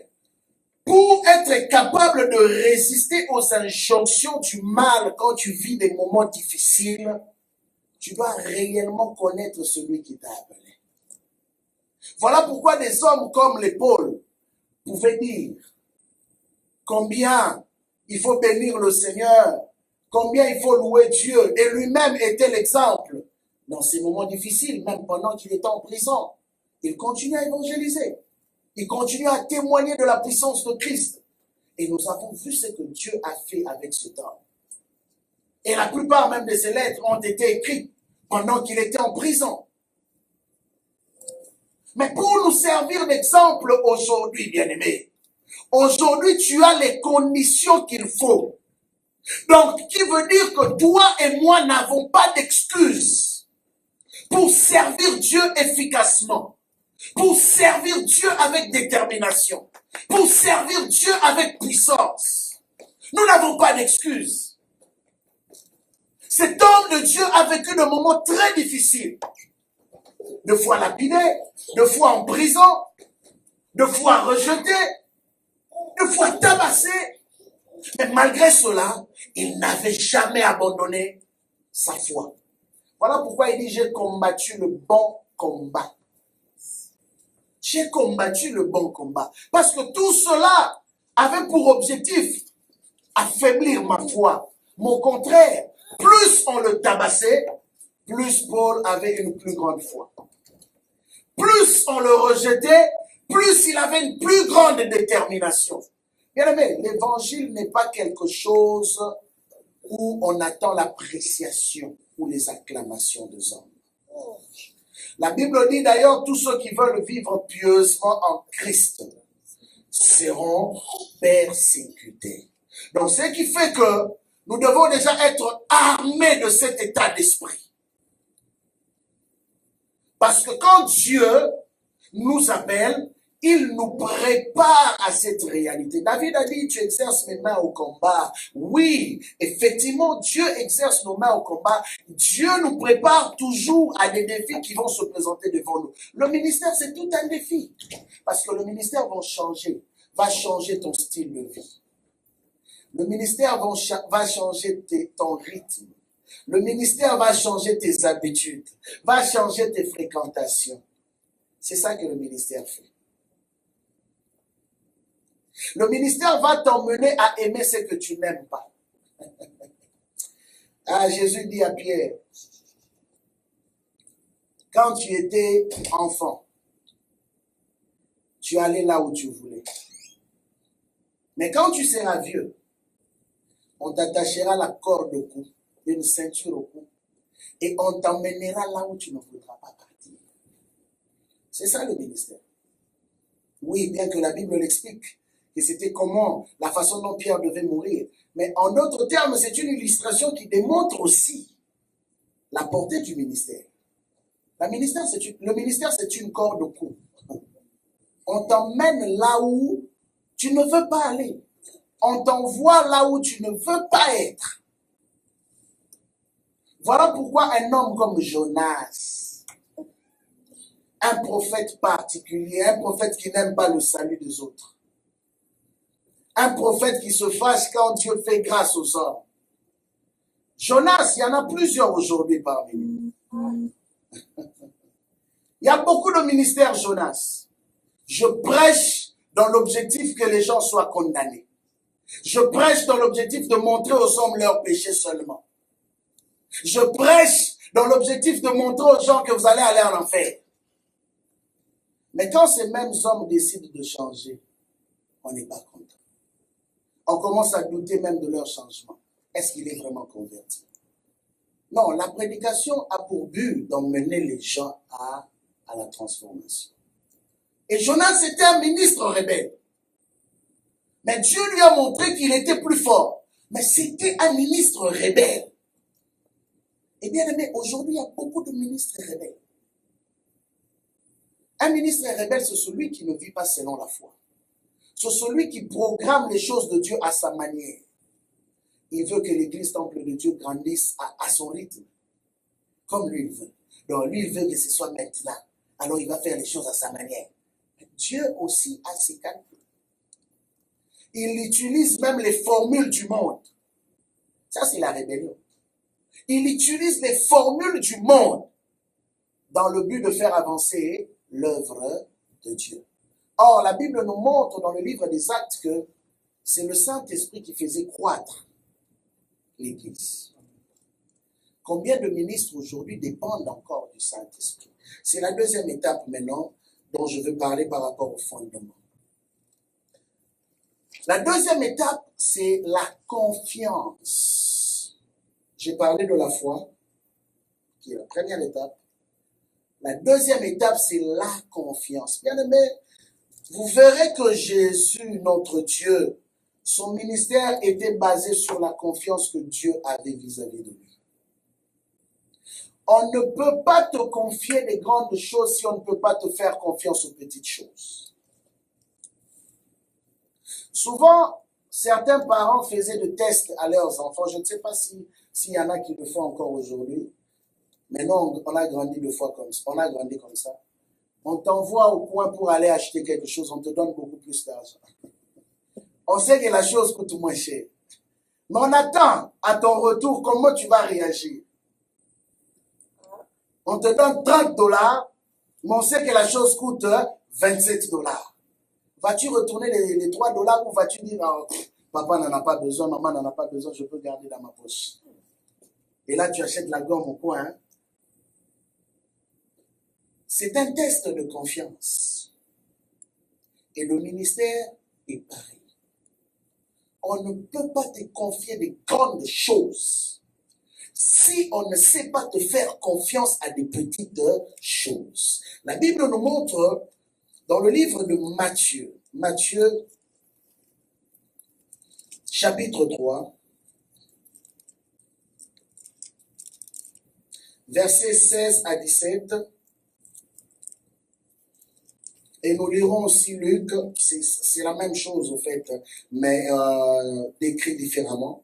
pour être capable de résister aux injonctions du mal quand tu vis des moments difficiles, tu dois réellement connaître celui qui t'a appelé. Voilà pourquoi des hommes comme les Paul pouvaient dire combien il faut bénir le Seigneur, combien il faut louer Dieu. Et lui-même était l'exemple dans ces moments difficiles, même pendant qu'il était en prison. Il continue à évangéliser. Il continue à témoigner de la puissance de Christ. Et nous avons vu ce que Dieu a fait avec cet homme. Et la plupart même de ces lettres ont été écrites pendant qu'il était en prison. Mais pour nous servir d'exemple aujourd'hui, bien-aimés, aujourd'hui tu as les conditions qu'il faut. Donc, qui veut dire que toi et moi n'avons pas d'excuses pour servir Dieu efficacement, pour servir Dieu avec détermination, pour servir Dieu avec puissance. Nous n'avons pas d'excuses. Cet homme de Dieu a vécu des moments très difficiles. Deux fois lapidé, deux fois en prison, deux fois rejeté, deux fois tabassé. Mais malgré cela, il n'avait jamais abandonné sa foi. Voilà pourquoi il dit, j'ai combattu le bon combat. J'ai combattu le bon combat. Parce que tout cela avait pour objectif affaiblir ma foi. Mais au contraire, plus on le tabassait, plus Paul avait une plus grande foi. Plus on le rejetait, plus il avait une plus grande détermination. Bien aimé, l'évangile n'est pas quelque chose où on attend l'appréciation ou les acclamations des hommes. La Bible dit d'ailleurs, tous ceux qui veulent vivre pieusement en Christ seront persécutés. Donc, ce qui fait que nous devons déjà être armés de cet état d'esprit. Parce que quand Dieu nous appelle, il nous prépare à cette réalité. David a dit, tu exerces mes mains au combat. Oui, effectivement, Dieu exerce nos mains au combat. Dieu nous prépare toujours à des défis qui vont se présenter devant nous. Le ministère, c'est tout un défi. Parce que le ministère va changer ton style de vie. Le ministère va changer ton rythme. Le ministère va changer tes habitudes, va changer tes fréquentations. C'est ça que le ministère fait. Le ministère va t'emmener à aimer ce que tu n'aimes pas. Ah, Jésus dit à Pierre, quand tu étais enfant, tu allais là où tu voulais. Mais quand tu seras vieux, on t'attachera la corde au cou, une ceinture au cou, et on t'emmènera là où tu ne voudras pas partir. C'est ça le ministère. Oui, bien que la Bible l'explique, que c'était comment, la façon dont Pierre devait mourir. Mais en d'autres termes, c'est une illustration qui démontre aussi la portée du ministère. Le ministère, c'est une corde au cou. On t'emmène là où tu ne veux pas aller. On t'envoie là où tu ne veux pas être. Voilà pourquoi un homme comme Jonas, un prophète particulier, un prophète qui n'aime pas le salut des autres, un prophète qui se fâche quand Dieu fait grâce aux hommes. Jonas, il y en a plusieurs aujourd'hui parmi nous. Il y a beaucoup de ministères Jonas. Je prêche dans l'objectif que les gens soient condamnés. Je prêche dans l'objectif de montrer aux hommes leurs péchés seulement. Je prêche dans l'objectif de montrer aux gens que vous allez aller en enfer. Mais quand ces mêmes hommes décident de changer, on n'est pas content. On commence à douter même de leur changement. Est-ce qu'il est vraiment converti? Non, la prédication a pour but d'emmener les gens à la transformation. Et Jonas était un ministre rebelle. Mais Dieu lui a montré qu'il était plus fort. Mais c'était un ministre rebelle. Et bien aimé, aujourd'hui, il y a beaucoup de ministres rebelles. Un ministre rebelle, c'est celui qui ne vit pas selon la foi. C'est celui qui programme les choses de Dieu à sa manière. Il veut que l'église temple de Dieu grandisse à son rythme. Comme lui, il veut. Donc lui, il veut que ce soit maintenant. Alors il va faire les choses à sa manière. Dieu aussi a ses calculs. Il utilise même les formules du monde. Ça, c'est la rébellion. Il utilise les formules du monde dans le but de faire avancer l'œuvre de Dieu. Or, la Bible nous montre dans le livre des Actes que c'est le Saint-Esprit qui faisait croître l'Église. Combien de ministres aujourd'hui dépendent encore du Saint-Esprit? C'est la deuxième étape maintenant dont je veux parler par rapport au fondement. La deuxième étape, c'est la confiance. J'ai parlé de la foi, qui est la première étape. La deuxième étape, c'est la confiance. Bien-aimé, vous verrez que Jésus, notre Dieu, son ministère était basé sur la confiance que Dieu avait vis-à-vis de lui. On ne peut pas te confier les grandes choses si on ne peut pas te faire confiance aux petites choses. Souvent, certains parents faisaient des tests à leurs enfants. Je ne sais pas s'il y en a qui le font encore aujourd'hui. Mais non, on a grandi deux fois comme ça. On a grandi comme ça. On t'envoie au coin pour aller acheter quelque chose. On te donne beaucoup plus d'argent. On sait que la chose coûte moins cher. Mais on attend à ton retour comment tu vas réagir. On te donne 30 $, mais on sait que la chose coûte 27 $. Vas-tu retourner les 3 $ ou vas-tu dire papa n'en a pas besoin, maman n'en a pas besoin, je peux garder dans ma poche. Et là, tu achètes la gomme au coin. Hein? C'est un test de confiance. Et le ministère est pareil. On ne peut pas te confier des grandes choses si on ne sait pas te faire confiance à des petites choses. La Bible nous montre dans le livre de Matthieu, Matthieu chapitre 3, versets 16 à 17, et nous lirons aussi Luc, c'est la même chose au fait, mais décrit différemment.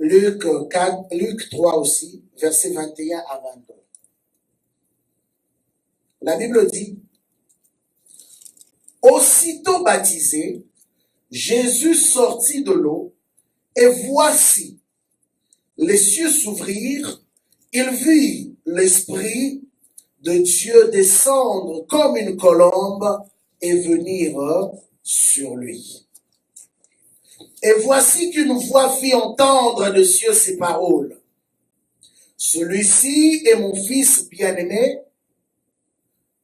Luc 3 aussi, versets 21 à 22. La Bible dit, aussitôt baptisé, Jésus sortit de l'eau, et voici, les cieux s'ouvrirent, il vit l'Esprit de Dieu descendre comme une colombe et venir sur lui. Et voici qu'une voix fit entendre de cieux ces paroles. Celui-ci est mon fils bien-aimé,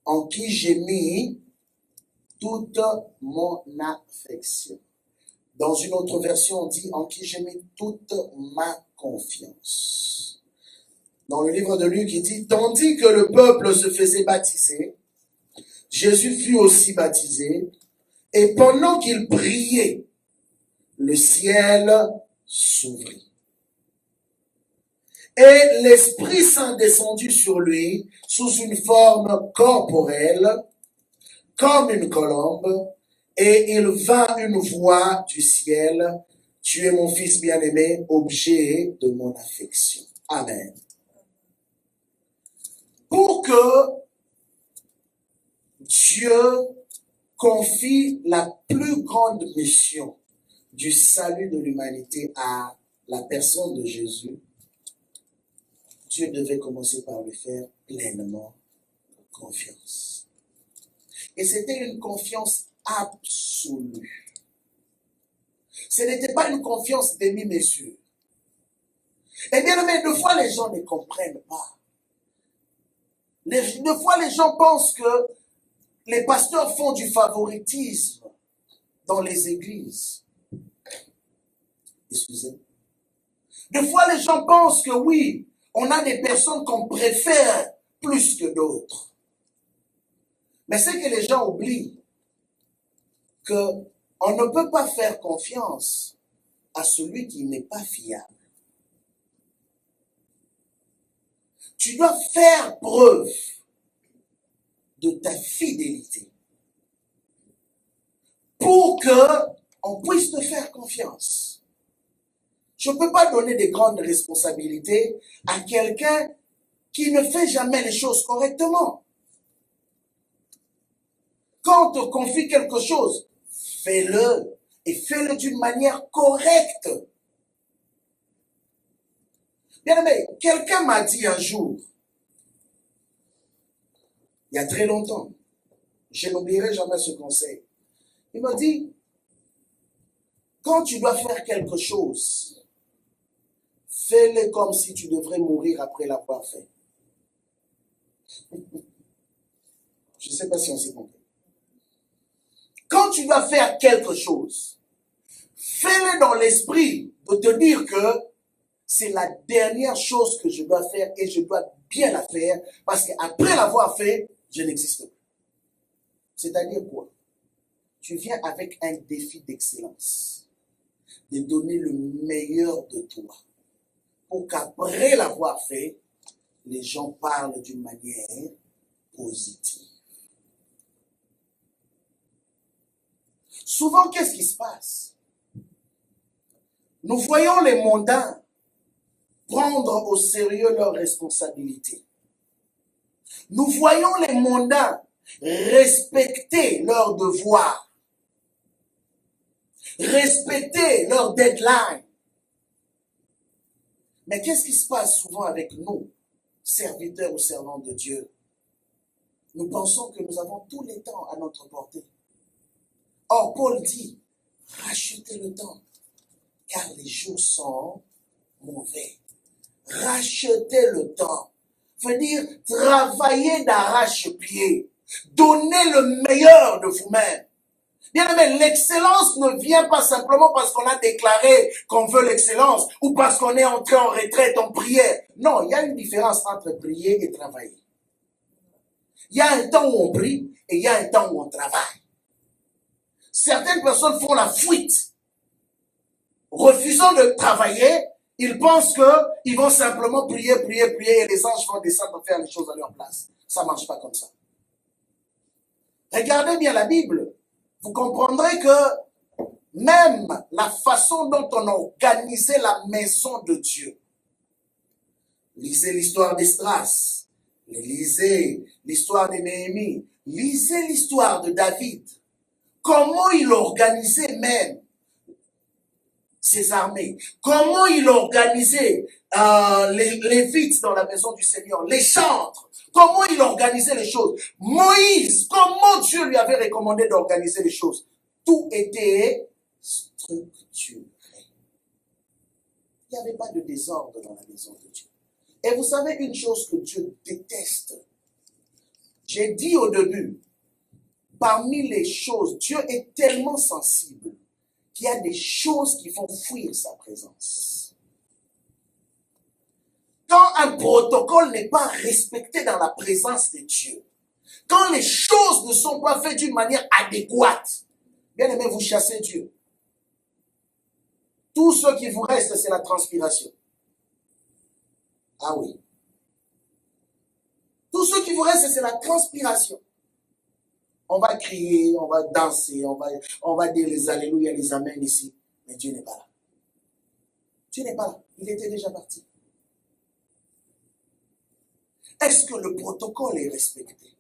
en qui j'ai mis toute mon affection. Dans une autre version, on dit en qui j'ai mis toute ma confiance. Dans le livre de Luc, il dit, tandis que le peuple se faisait baptiser, Jésus fut aussi baptisé, et pendant qu'il priait, le ciel s'ouvrit. Et l'Esprit Saint descendit sur lui sous une forme corporelle, comme une colombe, et il vint une voix du ciel, tu es mon fils bien-aimé, objet de mon affection. Amen. Pour que Dieu confie la plus grande mission du salut de l'humanité à la personne de Jésus, Dieu devait commencer par lui faire pleinement confiance. Et c'était une confiance absolue. Ce n'était pas une confiance demi-mesure. Et bien, mais deux fois les gens ne comprennent pas. Deux fois les gens pensent que les pasteurs font du favoritisme dans les églises. Excusez. Des fois, les gens pensent que oui, on a des personnes qu'on préfère plus que d'autres. Mais c'est que les gens oublient qu'on ne peut pas faire confiance à celui qui n'est pas fiable. Tu dois faire preuve de ta fidélité pour qu'on puisse te faire confiance. Je ne peux pas donner des grandes responsabilités à quelqu'un qui ne fait jamais les choses correctement. Quand on te confie quelque chose, fais-le et fais-le d'une manière correcte. Bien aimé, quelqu'un m'a dit un jour, il y a très longtemps, je n'oublierai jamais ce conseil. Il m'a dit, quand tu dois faire quelque chose, fais-le comme si tu devrais mourir après l'avoir fait. Je ne sais pas si on s'est compris. Quand tu dois faire quelque chose, fais-le dans l'esprit de te dire que c'est la dernière chose que je dois faire et je dois bien la faire parce qu'après l'avoir fait, je n'existe plus. C'est-à-dire quoi? Tu viens avec un défi d'excellence, de donner le meilleur de toi pour qu'après l'avoir fait, les gens parlent d'une manière positive. Souvent, qu'est-ce qui se passe? Nous voyons les mondains prendre au sérieux leurs responsabilités. Nous voyons les mondains respecter leurs devoirs, respecter leurs deadlines. Mais qu'est-ce qui se passe souvent avec nous, serviteurs ou servantes de Dieu? Nous pensons que nous avons tous les temps à notre portée. Or, Paul dit, rachetez le temps, car les jours sont mauvais. Rachetez le temps. Veut dire travailler d'arrache-pied. Donnez le meilleur de vous-même. Bien aimé, l'excellence ne vient pas simplement parce qu'on a déclaré qu'on veut l'excellence ou parce qu'on est entré en retraite, en prière. Non, il y a une différence entre prier et travailler. Il y a un temps où on prie et il y a un temps où on travaille. Certaines personnes font la fuite. Refusant de travailler, ils pensent qu'ils vont simplement prier et les anges vont descendre faire les choses à leur place. Ça ne marche pas comme ça. Regardez bien la Bible. Vous comprendrez que même la façon dont on organisait la maison de Dieu. Lisez l'histoire d'Esdras, lisez l'histoire de Néhémie, lisez l'histoire de David. Comment il organisait même ses armées, comment il organisait les Lévites dans la maison du Seigneur, les chantres, comment il organisait les choses. Moïse, comment Dieu lui avait recommandé d'organiser les choses. Tout était structuré. Il n'y avait pas de désordre dans la maison de Dieu. Et vous savez une chose que Dieu déteste. J'ai dit au début, parmi les choses, Dieu est tellement sensible qu'il y a des choses qui font fuir sa présence. Quand un protocole n'est pas respecté dans la présence de Dieu, quand les choses ne sont pas faites d'une manière adéquate, bien aimé, vous chassez Dieu. Tout ce qui vous reste, c'est la transpiration. Ah oui. Tout ce qui vous reste, c'est la transpiration. On va crier, on va danser, on va dire les alléluia, les amens ici. Mais Dieu n'est pas là. Dieu n'est pas là. Il était déjà parti. Est-ce que le protocole est respecté?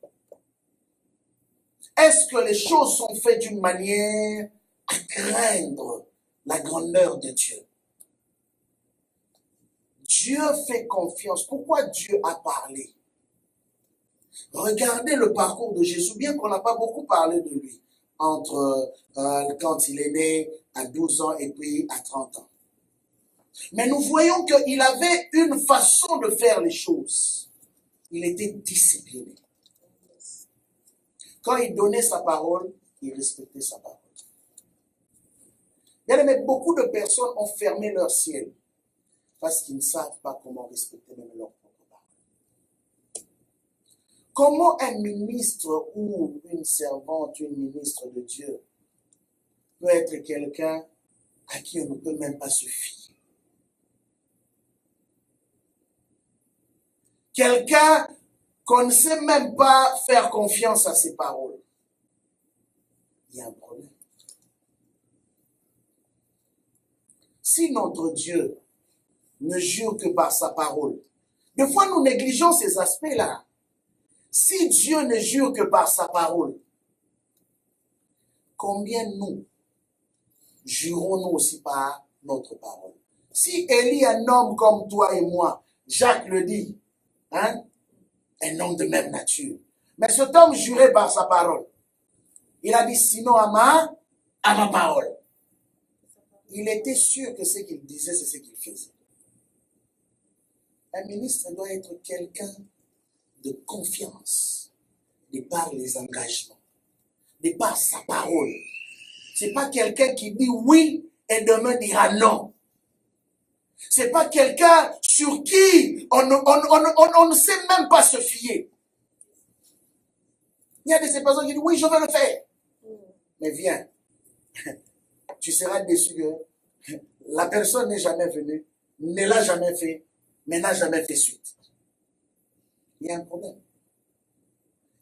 Est-ce que les choses sont faites d'une manière à craindre la grandeur de Dieu? Dieu fait confiance. Pourquoi Dieu a parlé? Regardez le parcours de Jésus, bien qu'on n'a pas beaucoup parlé de lui, entre quand il est né à 12 ans et puis à 30 ans. Mais nous voyons qu'il avait une façon de faire les choses. Il était discipliné. Quand il donnait sa parole, il respectait sa parole. Bien aimé, beaucoup de personnes ont fermé leur ciel parce qu'ils ne savent pas comment respecter même leur propre parole. Comment un ministre ou une servante, une ministre de Dieu peut être quelqu'un à qui on ne peut même pas se fier? Quelqu'un qu'on ne sait même pas faire confiance à ses paroles. Il y a un problème. Si notre Dieu ne jure que par sa parole, des fois nous négligeons ces aspects-là. Si Dieu ne jure que par sa parole, combien nous jurons-nous aussi par notre parole? Si Élie, un homme comme toi et moi, Jacques le dit, hein, un homme de même nature. Mais cet homme jurait par sa parole. Il a dit, sinon à ma parole. Il était sûr que ce qu'il disait, c'est ce qu'il faisait. Un ministre doit être quelqu'un de confiance, de par les engagements, de par sa parole. Ce n'est pas quelqu'un qui dit oui et demain dira non. Ce n'est pas quelqu'un sur qui on ne sait même pas se fier. Il y a de ces personnes qui disent oui, je vais le faire. Mais viens, tu seras déçu que la personne n'est jamais venue, ne l'a jamais fait, mais n'a jamais fait suite. Il y a un problème.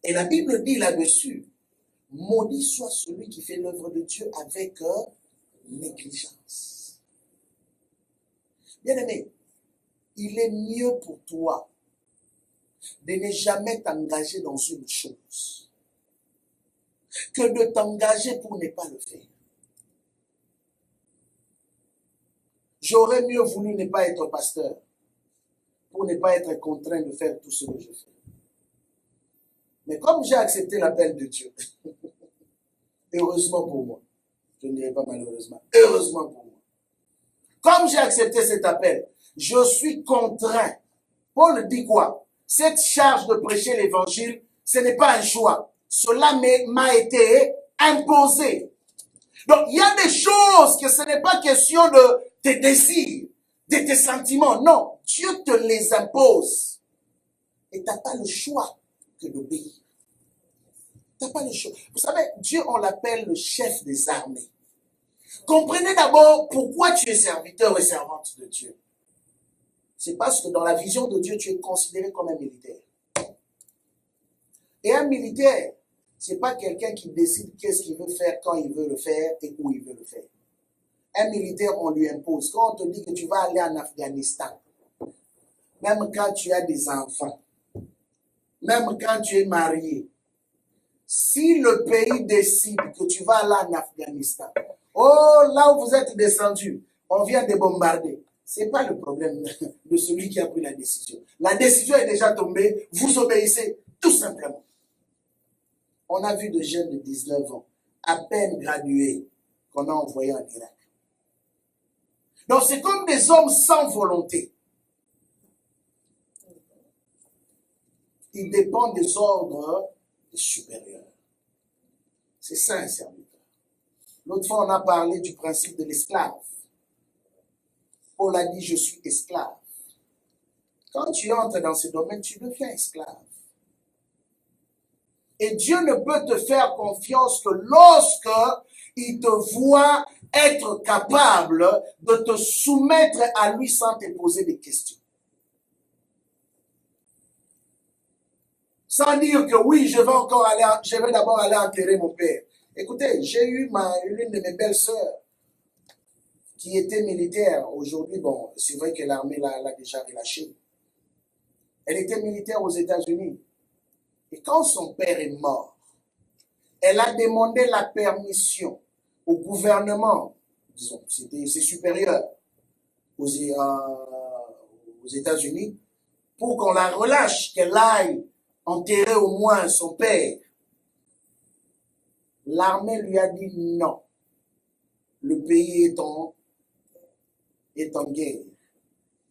Et la Bible dit là-dessus, maudit soit celui qui fait l'œuvre de Dieu avec négligence. Bien-aimé, il est mieux pour toi de ne jamais t'engager dans une chose que de t'engager pour ne pas le faire. J'aurais mieux voulu ne pas être pasteur pour ne pas être contraint de faire tout ce que je fais. Mais comme j'ai accepté l'appel de Dieu, heureusement pour moi, je ne dirais pas malheureusement, heureusement pour moi, comme j'ai accepté cet appel, je suis contraint. Paul dit quoi? Cette charge de prêcher l'évangile, ce n'est pas un choix. Cela m'a été imposé. Donc, il y a des choses que ce n'est pas question de tes désirs, de tes sentiments. Non, Dieu te les impose. Et tu n'as pas le choix que d'obéir. Tu n'as pas le choix. Vous savez, Dieu, on l'appelle le chef des armées. Comprenez d'abord pourquoi tu es serviteur et servante de Dieu. C'est parce que dans la vision de Dieu, tu es considéré comme un militaire. Et un militaire, ce n'est pas quelqu'un qui décide qu'est-ce qu'il veut faire, quand il veut le faire et où il veut le faire. Un militaire, on lui impose. Quand on te dit que tu vas aller en Afghanistan, même quand tu as des enfants, même quand tu es marié, si le pays décide que tu vas aller en Afghanistan, oh, là où vous êtes descendu, on vient de bombarder. Ce n'est pas le problème de celui qui a pris la décision. La décision est déjà tombée, vous obéissez tout simplement. On a vu des jeunes de 19 ans, à peine gradués, qu'on a envoyés en Irak. Donc c'est comme des hommes sans volonté. Ils dépendent des ordres des supérieurs. C'est ça un serviteur. L'autre fois, on a parlé du principe de l'esclave. Paul a dit, je suis esclave. Quand tu entres dans ce domaine, tu deviens esclave. Et Dieu ne peut te faire confiance que lorsque il te voit être capable de te soumettre à lui sans te poser des questions. Sans dire que oui, je vais d'abord aller enterrer mon père. Écoutez, j'ai eu l'une de mes belles sœurs qui était militaire. Aujourd'hui, bon, c'est vrai que l'armée l'a déjà relâchée. Elle était militaire aux États-Unis. Et quand son père est mort, elle a demandé la permission au gouvernement, disons, c'était ses supérieurs aux États-Unis, pour qu'on la relâche, qu'elle aille enterrer au moins son père. L'armée lui a dit non. Le pays est en guerre.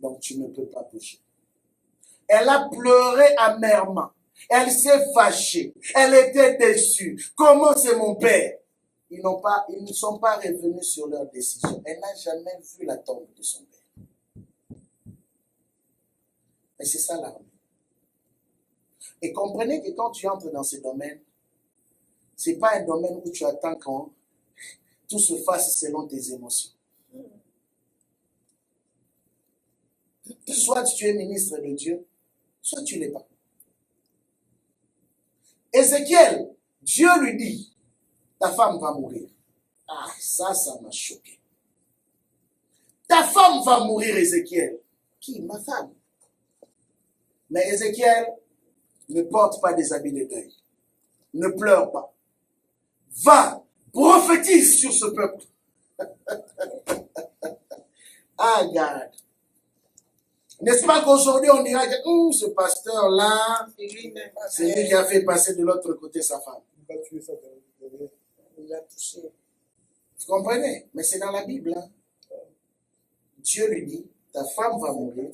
Donc tu ne peux pas bouger. Elle a pleuré amèrement. Elle s'est fâchée. Elle était déçue. Comment c'est mon père? Ils ne sont pas revenus sur leur décision. Elle n'a jamais vu la tombe de son père. Et c'est ça l'armée. Et comprenez que quand tu entres dans ce domaine, ce n'est pas un domaine où tu attends quand tout se fasse selon tes émotions. Soit tu es ministre de Dieu, soit tu ne l'es pas. Ézéchiel, Dieu lui dit, ta femme va mourir. Ah, ça m'a choqué. Ta femme va mourir, Ézéchiel. Qui? Ma femme. Mais Ézéchiel, ne porte pas des habits de deuil. Ne pleure pas. Va, prophétise sur ce peuple. Ah, regarde. N'est-ce pas qu'aujourd'hui, on dirait que ce pasteur-là, c'est lui qui a fait passer de l'autre côté sa femme. Il va tuer ça. Il l'a touché. Vous comprenez? Mais c'est dans la Bible. Hein? Dieu lui dit, ta femme va mourir.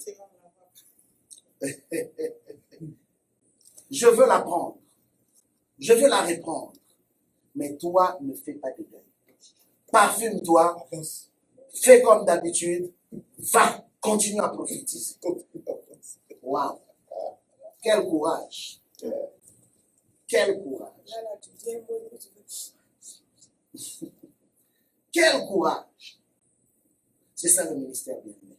Je veux la prendre. Je veux la reprendre. Mais toi, ne fais pas de deuil. Parfume-toi. Fais comme d'habitude. Va, continue à prophétiser. Waouh. Quel courage. Quel courage. Quel courage. C'est ça le ministère bien-aimé.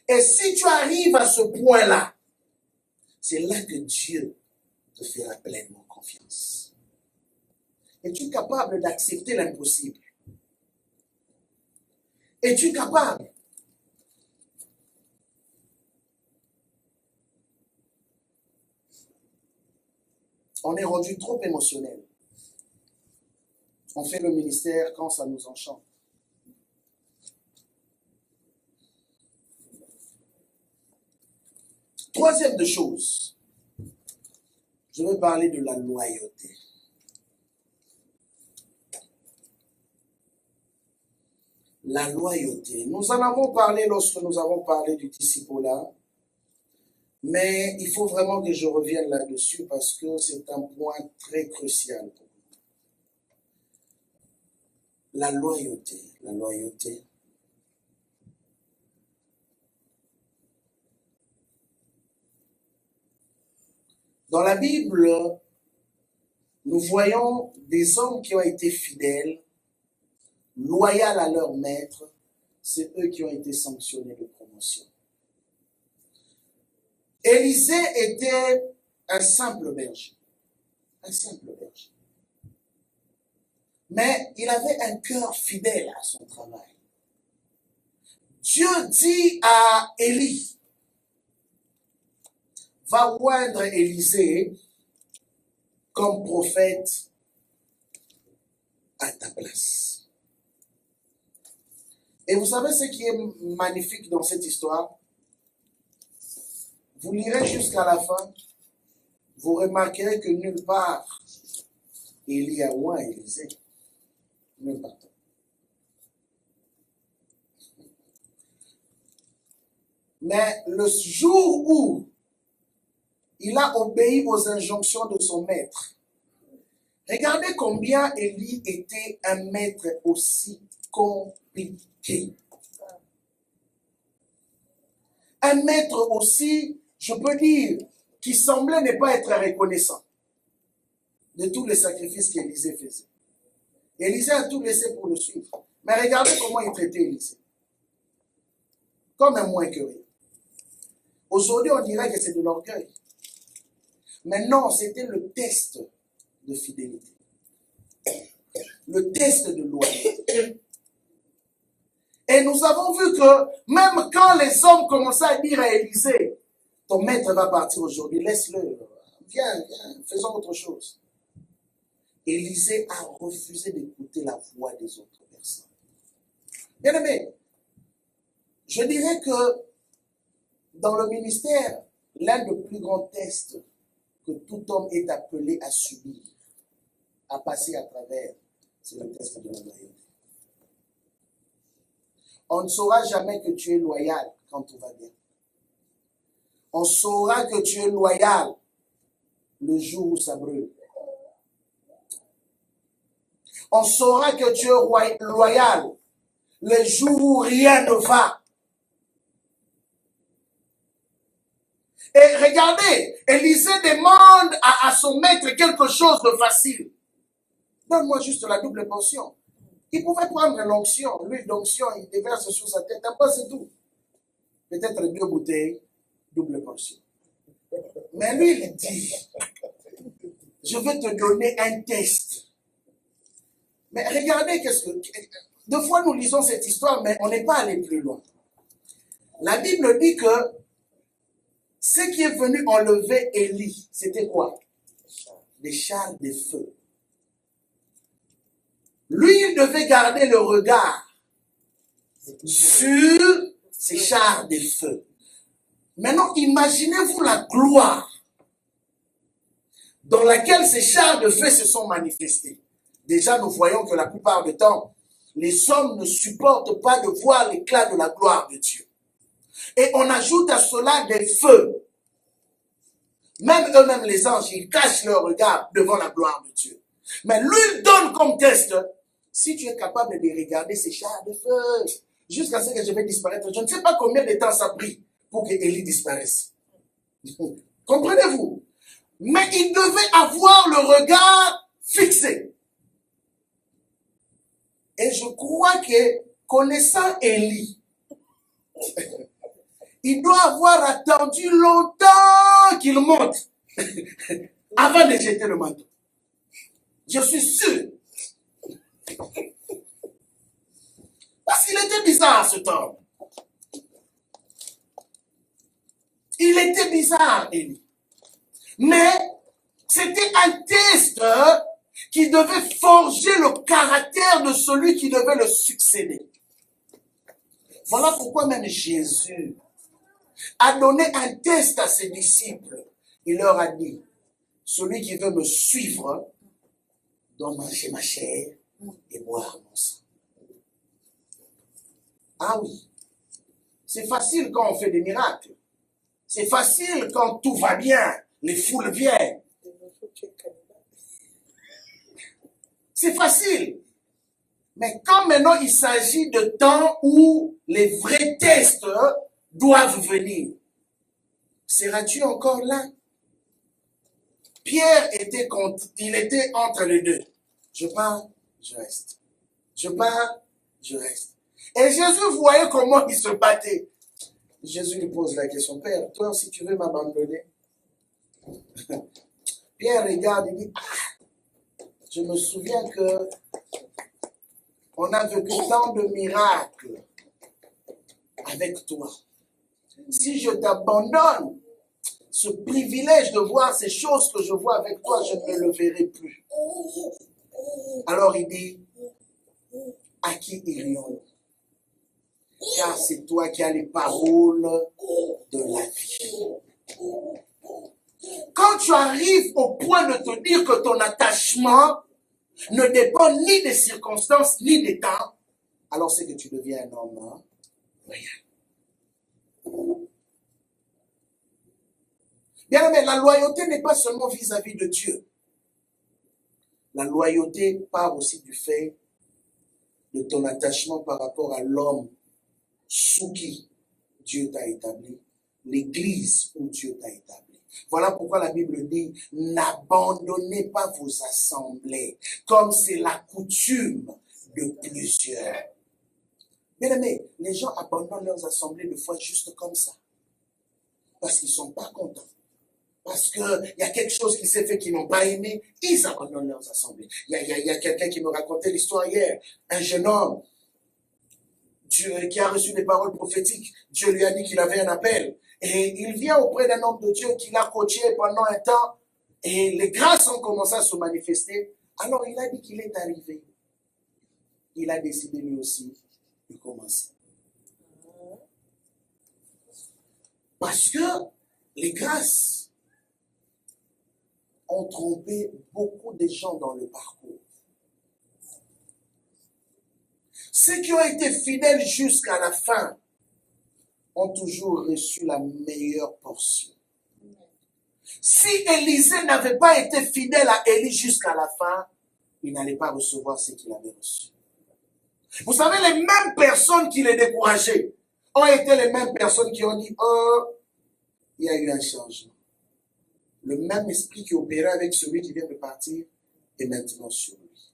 Et si tu arrives à ce point-là, c'est là que Dieu te fera pleinement confiance. Es-tu capable d'accepter l'impossible? Es-tu capable? On est rendu trop émotionnel. On fait le ministère quand ça nous enchante. Troisième de choses, je vais parler de la loyauté. La loyauté. Nous en avons parlé lorsque nous avons parlé du discipulat, mais il faut vraiment que je revienne là-dessus parce que c'est un point très crucial pour nous. La loyauté, la loyauté. Dans la Bible, nous voyons des hommes qui ont été fidèles, loyaux à leur maître, c'est eux qui ont été sanctionnés de promotion. Élisée était un simple berger. Un simple berger. Mais il avait un cœur fidèle à son travail. Dieu dit à Élie, va oindre Élisée comme prophète à ta place. Et vous savez ce qui est magnifique dans cette histoire? Vous lirez jusqu'à la fin, vous remarquerez que nulle part Élie a oint Élisée. Nulle part. Mais le jour où il a obéi aux injonctions de son maître, regardez combien Élie était un maître aussi compliqué. Un maître aussi, je peux dire, qui semblait ne pas être reconnaissant de tous les sacrifices qu'Élisée faisait. Élisée a tout laissé pour le suivre. Mais regardez comment il traitait Élisée. Comme un moins que rien. Aujourd'hui, on dirait que c'est de l'orgueil. Mais non, c'était le test de fidélité. Le test de loyauté. Et nous avons vu que même quand les hommes commençaient à dire à Élisée, ton maître va partir aujourd'hui, laisse-le, viens, faisons autre chose. Élisée a refusé d'écouter la voix des autres personnes. Bien aimé, je dirais que dans le ministère, l'un des plus grands tests que tout homme est appelé à subir, à passer à travers, c'est le test de la loyauté. On ne saura jamais que tu es loyal quand tout va bien. On saura que tu es loyal le jour où ça brûle. On saura que tu es loyal le jour où rien ne va. Et regardez, Élisée demande à son maître quelque chose de facile. Donne-moi juste la double portion. Il pouvait prendre l'onction, l'huile d'onction, il déverse sur sa tête, un peu c'est tout. Peut-être 2 bouteilles, double portion. Mais lui, il dit, je vais te donner un test. Mais regardez, deux fois nous lisons cette histoire, mais on n'est pas allé plus loin. La Bible dit que ce qui est venu enlever Élie, c'était quoi? Des chars de feu. Lui, il devait garder le regard sur ces chars de feu. Maintenant, imaginez-vous la gloire dans laquelle ces chars de feu se sont manifestés. Déjà, nous voyons que la plupart du temps, les hommes ne supportent pas de voir l'éclat de la gloire de Dieu. Et on ajoute à cela des feux. Même eux-mêmes, les anges, ils cachent leur regard devant la gloire de Dieu. Mais lui donne comme test, si tu es capable de regarder ces chars de feu, jusqu'à ce que je vais disparaître. Je ne sais pas combien de temps ça a pris pour que Élie disparaisse. Comprenez-vous? Mais il devait avoir le regard fixé. Et je crois que, connaissant Élie, il doit avoir attendu longtemps qu'il monte avant de jeter le manteau. Je suis sûr. Parce qu'il était bizarre, cet homme. Il était bizarre, Élie. Mais c'était un test qui devait forger le caractère de celui qui devait le succéder. Voilà pourquoi même Jésus a donné un test à ses disciples. Il leur a dit, celui qui veut me suivre doit manger ma chair et boire mon sang. Ah oui, c'est facile quand on fait des miracles. C'est facile quand tout va bien, les foules viennent. C'est facile. Mais quand maintenant il s'agit de temps où les vrais tests doivent venir, seras-tu encore là? Pierre était entre les deux. Je pars, je reste. Je pars, je reste. Et Jésus voyait comment il se battait. Jésus lui pose la question, Père, toi si tu veux m'abandonner. Pierre regarde et dit, je me souviens que on a vécu tant de miracles avec toi. Si je t'abandonne, ce privilège de voir ces choses que je vois avec toi, je ne le verrai plus. Alors il dit, à qui irions-nous? Car c'est toi qui as les paroles de la vie. Quand tu arrives au point de te dire que ton attachement ne dépend ni des circonstances ni des temps, alors c'est que tu deviens un homme loyal. Bien aimé, la loyauté n'est pas seulement vis-à-vis de Dieu. La loyauté part aussi du fait de ton attachement par rapport à l'homme sous qui Dieu t'a établi, l'église où Dieu t'a établi. Voilà pourquoi la Bible dit, n'abandonnez pas vos assemblées, comme c'est la coutume de plusieurs. Bien aimé, les gens abandonnent leurs assemblées de foi juste comme ça, parce qu'ils ne sont pas contents. Parce qu'il y a quelque chose qui s'est fait qu'ils n'ont pas aimé, ils abandonnent leurs assemblées. Il y a quelqu'un qui me racontait l'histoire hier, un jeune homme qui a reçu des paroles prophétiques. Dieu lui a dit qu'il avait un appel. Et il vient auprès d'un homme de Dieu qui l'a coaché pendant un temps. Et les grâces ont commencé à se manifester. Alors il a dit qu'il est arrivé. Il a décidé lui aussi de commencer. Parce que les grâces ont trompé beaucoup de gens dans le parcours. Ceux qui ont été fidèles jusqu'à la fin ont toujours reçu la meilleure portion. Si Élisée n'avait pas été fidèle à Élie jusqu'à la fin, il n'allait pas recevoir ce qu'il avait reçu. Vous savez, les mêmes personnes qui les décourageaient ont été les mêmes personnes qui ont dit, oh, il y a eu un changement. Le même esprit qui opérait avec celui qui vient de partir est maintenant sur lui.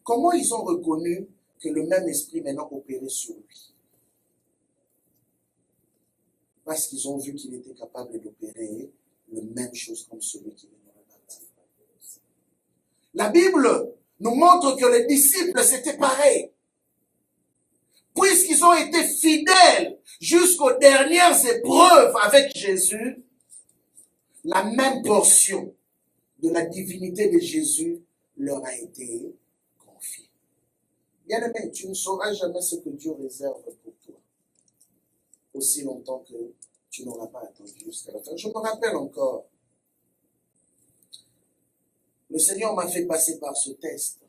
Comment ils ont reconnu que le même esprit maintenant opérait sur lui? Parce qu'ils ont vu qu'il était capable d'opérer la même chose comme celui qui venait de partir. La Bible nous montre que les disciples, c'était pareil. Puisqu'ils ont été fidèles jusqu'aux dernières épreuves avec Jésus, la même portion de la divinité de Jésus leur a été confiée. Bien-aimé, tu ne sauras jamais ce que Dieu réserve pour toi. aussi longtemps que tu n'auras pas attendu jusqu'à la fin. Je me rappelle encore, le Seigneur m'a fait passer par ce test.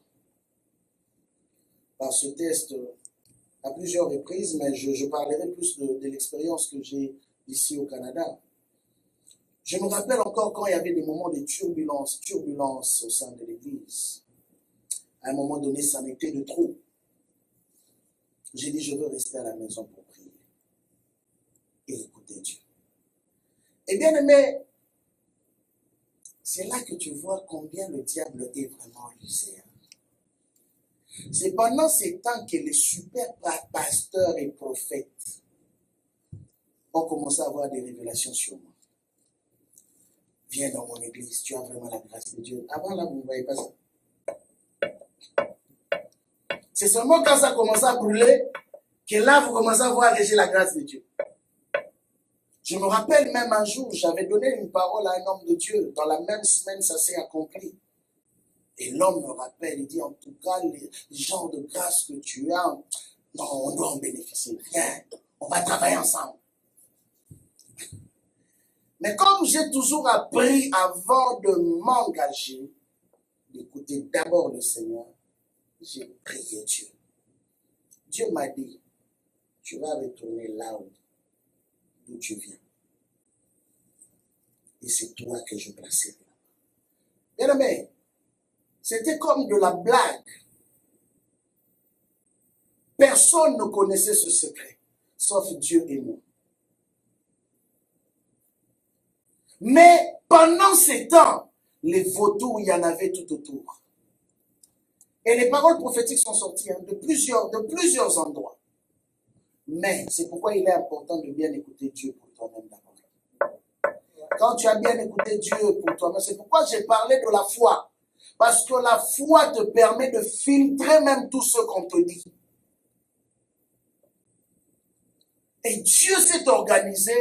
Par ce test à plusieurs reprises, mais je parlerai plus de l'expérience que j'ai ici au Canada. Je me rappelle encore quand il y avait des moments de turbulence au sein de l'Église. À un moment donné, ça m'était de trop. J'ai dit, je veux rester à la maison pour prier et écouter Dieu. Et bien aimé, c'est là que tu vois combien le diable est vraiment rusé. C'est pendant ces temps que les super pasteurs et prophètes ont commencé à avoir des révélations sur moi. Viens dans mon église, tu as vraiment la grâce de Dieu. Avant là, vous ne voyez pas ça. C'est seulement quand ça commence à brûler que là, vous commencez à voir que j'ai la grâce de Dieu. Je me rappelle même un jour, j'avais donné une parole à un homme de Dieu. Dans la même semaine, ça s'est accompli. Et l'homme me rappelle, il dit, en tout cas, les genres de grâce que tu as, non, on doit en bénéficier. Viens, on va travailler ensemble. Mais comme j'ai toujours appris avant de m'engager, d'écouter d'abord le Seigneur, j'ai prié Dieu. Dieu m'a dit, tu vas retourner là d'où tu viens. Et c'est toi que je placerai. Bien aimé, c'était comme de la blague. Personne ne connaissait ce secret, sauf Dieu et moi. Mais pendant ces temps, les vautours, il y en avait tout autour. Et les paroles prophétiques sont sorties de plusieurs endroits. Mais c'est pourquoi il est important de bien écouter Dieu pour toi-même d'abord. Quand tu as bien écouté Dieu pour toi-même, c'est pourquoi j'ai parlé de la foi. Parce que la foi te permet de filtrer même tout ce qu'on te dit. Et Dieu s'est organisé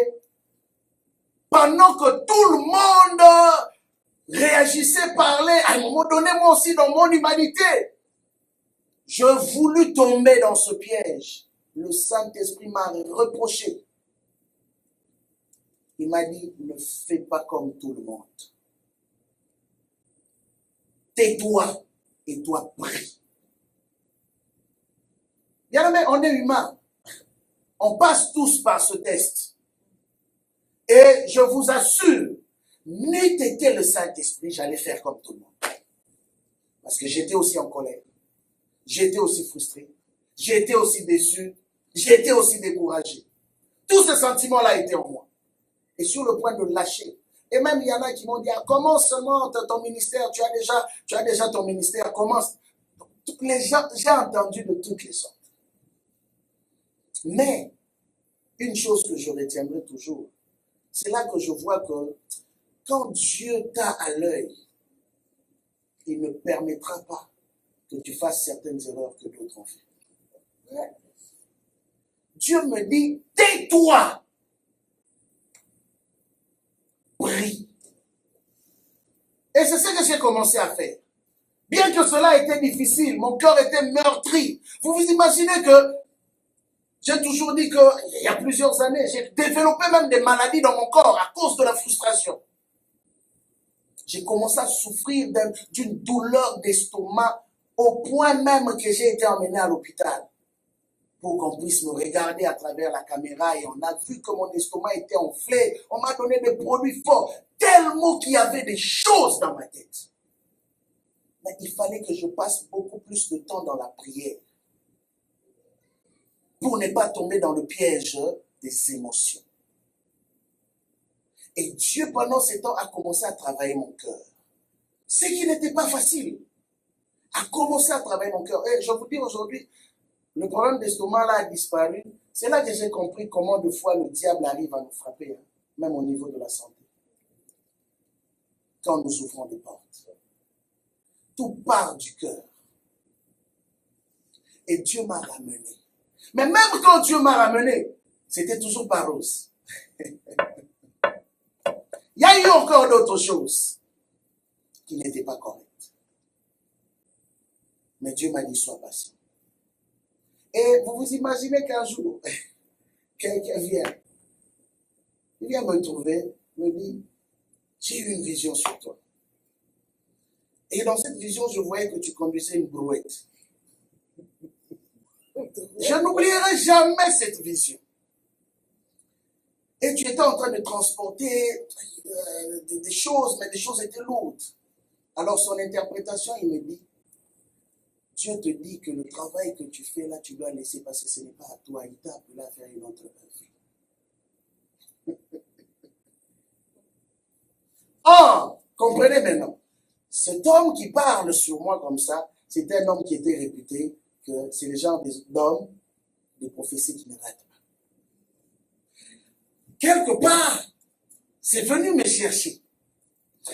pendant que tout le monde réagissait, parlait. À un moment donné, moi aussi, dans mon humanité, je voulus tomber dans ce piège. Le Saint-Esprit m'a reproché. Il m'a dit, ne fais pas comme tout le monde. Tais-toi et toi prie. Bien aimé, on est humain. On passe tous par ce test. Et je vous assure, n'eût été le Saint-Esprit, j'allais faire comme tout le monde. Parce que j'étais aussi en colère. J'étais aussi frustré. J'étais aussi déçu. J'étais aussi découragé. Tous ces sentiments-là étaient en moi. Et sur le point de lâcher. Et même il y en a qui m'ont dit, ah, commence seulement ton ministère, tu as déjà ton ministère, commence. Les gens, j'ai entendu de toutes les sortes. Mais, une chose que je retiendrai toujours, c'est là que je vois que quand Dieu t'a à l'œil, il ne permettra pas que tu fasses certaines erreurs que d'autres ont fait. Ouais. Dieu me dit, tais-toi, prie. Et c'est ce que j'ai commencé à faire. Bien que cela était difficile, mon cœur était meurtri. Vous vous imaginez que j'ai toujours dit qu'il y a plusieurs années, j'ai développé même des maladies dans mon corps à cause de la frustration. J'ai commencé à souffrir d'une douleur d'estomac au point même que j'ai été emmené à l'hôpital pour qu'on puisse me regarder à travers la caméra et on a vu que mon estomac était enflé. On m'a donné des produits forts, tellement qu'il y avait des choses dans ma tête. Mais il fallait que je passe beaucoup plus de temps dans la prière pour ne pas tomber dans le piège des émotions. Et Dieu, pendant ces temps, a commencé à travailler mon cœur. Ce qui n'était pas facile. A commencé à travailler mon cœur. Et je vous dis aujourd'hui, le problème d'estomac là a disparu. C'est là que j'ai compris comment de fois le diable arrive à nous frapper, hein, même au niveau de la santé. Quand nous ouvrons des portes. Tout part du cœur. Et Dieu m'a ramené. Mais même quand Dieu m'a ramené, c'était toujours pas rose. Il y a eu encore d'autres choses qui n'étaient pas correctes. Mais Dieu m'a dit, sois patient. Et vous vous imaginez qu'un jour, quelqu'un vient Il vient me trouver, me dit, j'ai eu une vision sur toi. Et dans cette vision, je voyais que tu conduisais une brouette. Je n'oublierai jamais cette vision. Et tu étais en train de transporter des choses, mais les choses étaient lourdes. Alors son interprétation, il me dit, Dieu te dit que le travail que tu fais là, tu dois laisser parce que ce n'est pas à toi. Il t'a appelé à faire une autre œuvre. Or, comprenez maintenant, cet homme qui parle sur moi comme ça, c'est un homme qui était réputé que c'est le genre d'homme, des prophéties qui ne ratent pas. Quelque part, c'est venu me chercher.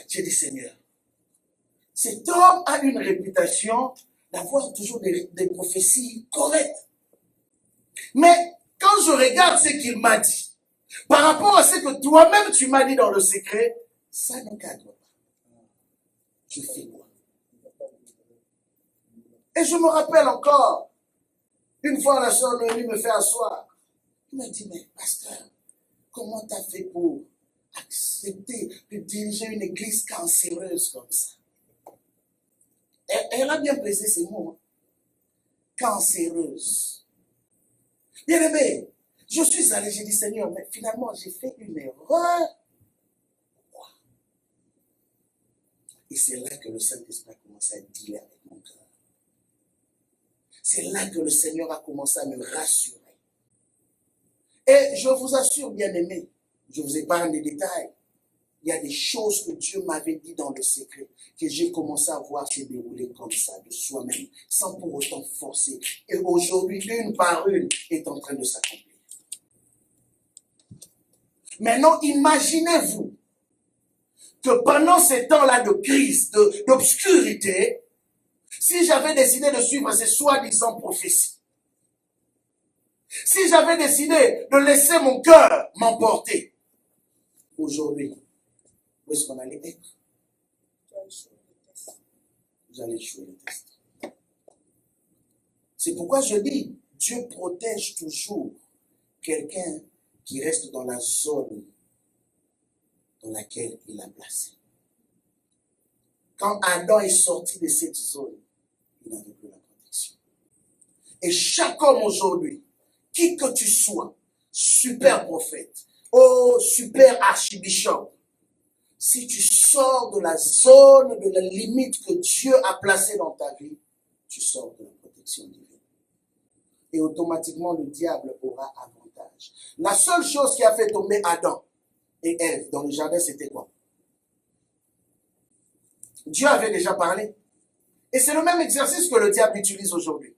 J'ai dit, Seigneur, cet homme a une réputation d'avoir toujours des prophéties correctes. Mais quand je regarde ce qu'il m'a dit, par rapport à ce que toi-même tu m'as dit dans le secret, ça ne cadre pas. Je fais quoi? Et je me rappelle encore, une fois la soeur Noémie me fait asseoir. Il m'a dit, mais pasteur, comment tu as fait pour accepter de diriger une église cancéreuse comme ça? Elle a bien pesé ces mots. Cancéreuse. Bien aimé, je suis allé, j'ai dit, Seigneur, mais finalement, j'ai fait une erreur. Pourquoi? Et c'est là que le Saint-Esprit a commencé à dealer avec mon cœur. C'est là que le Seigneur a commencé à me rassurer. Et je vous assure, bien aimé, je vous épargne des détails. Il y a des choses que Dieu m'avait dit dans le secret, que j'ai commencé à voir se dérouler comme ça, de soi-même, sans pour autant forcer. Et aujourd'hui, une par une, est en train de s'accomplir. Maintenant, imaginez-vous que pendant ces temps-là de crise, d'obscurité, si j'avais décidé de suivre ces soi-disant prophéties, si j'avais décidé de laisser mon cœur m'emporter, aujourd'hui, où est-ce qu'on allait être? Vous allez échouer le test. C'est pourquoi je dis, Dieu protège toujours quelqu'un qui reste dans la zone dans laquelle il l'a placé. Quand Adam est sorti de cette zone, il n'avait plus la protection. Et chaque homme aujourd'hui, qui que tu sois, super prophète, oh super archibishop, si tu sors de la zone, de la limite que Dieu a placée dans ta vie, tu sors de la protection divine. Et automatiquement, le diable aura avantage. La seule chose qui a fait tomber Adam et Ève dans le jardin, c'était quoi? Dieu avait déjà parlé. Et c'est le même exercice que le diable utilise aujourd'hui.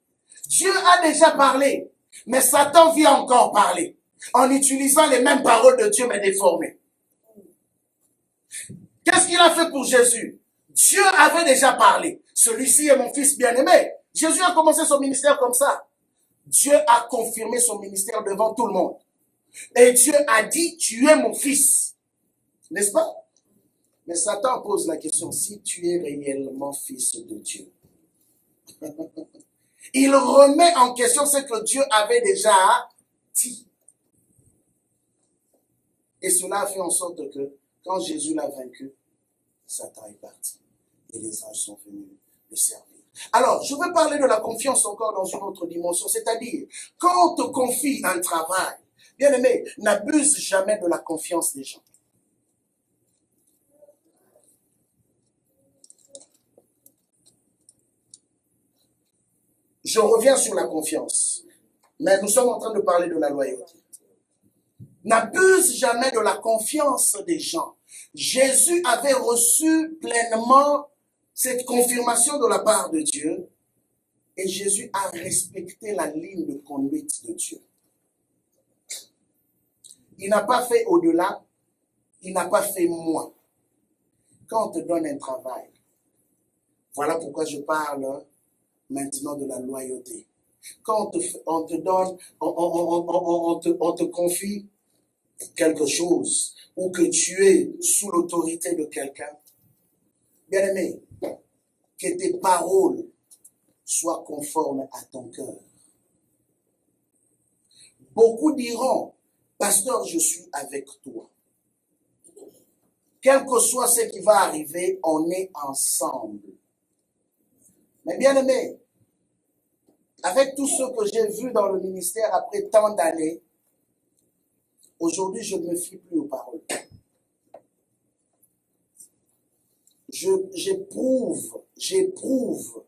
Dieu a déjà parlé, mais Satan vient encore parler, en utilisant les mêmes paroles de Dieu, mais déformées. Qu'est-ce qu'il a fait pour Jésus? Dieu avait déjà parlé. Celui-ci est mon fils bien-aimé. Jésus a commencé son ministère comme ça. Dieu a confirmé son ministère devant tout le monde. Et Dieu a dit, tu es mon fils. N'est-ce pas? Mais Satan pose la question, si tu es réellement fils de Dieu. Il remet en question ce que Dieu avait déjà dit. Et cela a fait en sorte que, quand Jésus l'a vaincu, Satan est parti. Et les anges sont venus le servir. Alors, je veux parler de la confiance encore dans une autre dimension. C'est-à-dire, quand on te confie un travail, bien aimé, n'abuse jamais de la confiance des gens. Je reviens sur la confiance. Mais nous sommes en train de parler de la loyauté. N'abuse jamais de la confiance des gens. Jésus avait reçu pleinement cette confirmation de la part de Dieu et Jésus a respecté la ligne de conduite de Dieu. Il n'a pas fait au-delà, il n'a pas fait moins. Quand on te donne un travail, voilà pourquoi je parle maintenant de la loyauté. Quand on te confie quelque chose ou que tu es sous l'autorité de quelqu'un, bien aimé, que tes paroles soient conformes à ton cœur. Beaucoup diront, pasteur, je suis avec toi. quel que soit ce qui va arriver, on est ensemble. Mais bien aimé, avec tout ce que j'ai vu dans le ministère après tant d'années, aujourd'hui, je ne me fie plus aux paroles. J'éprouve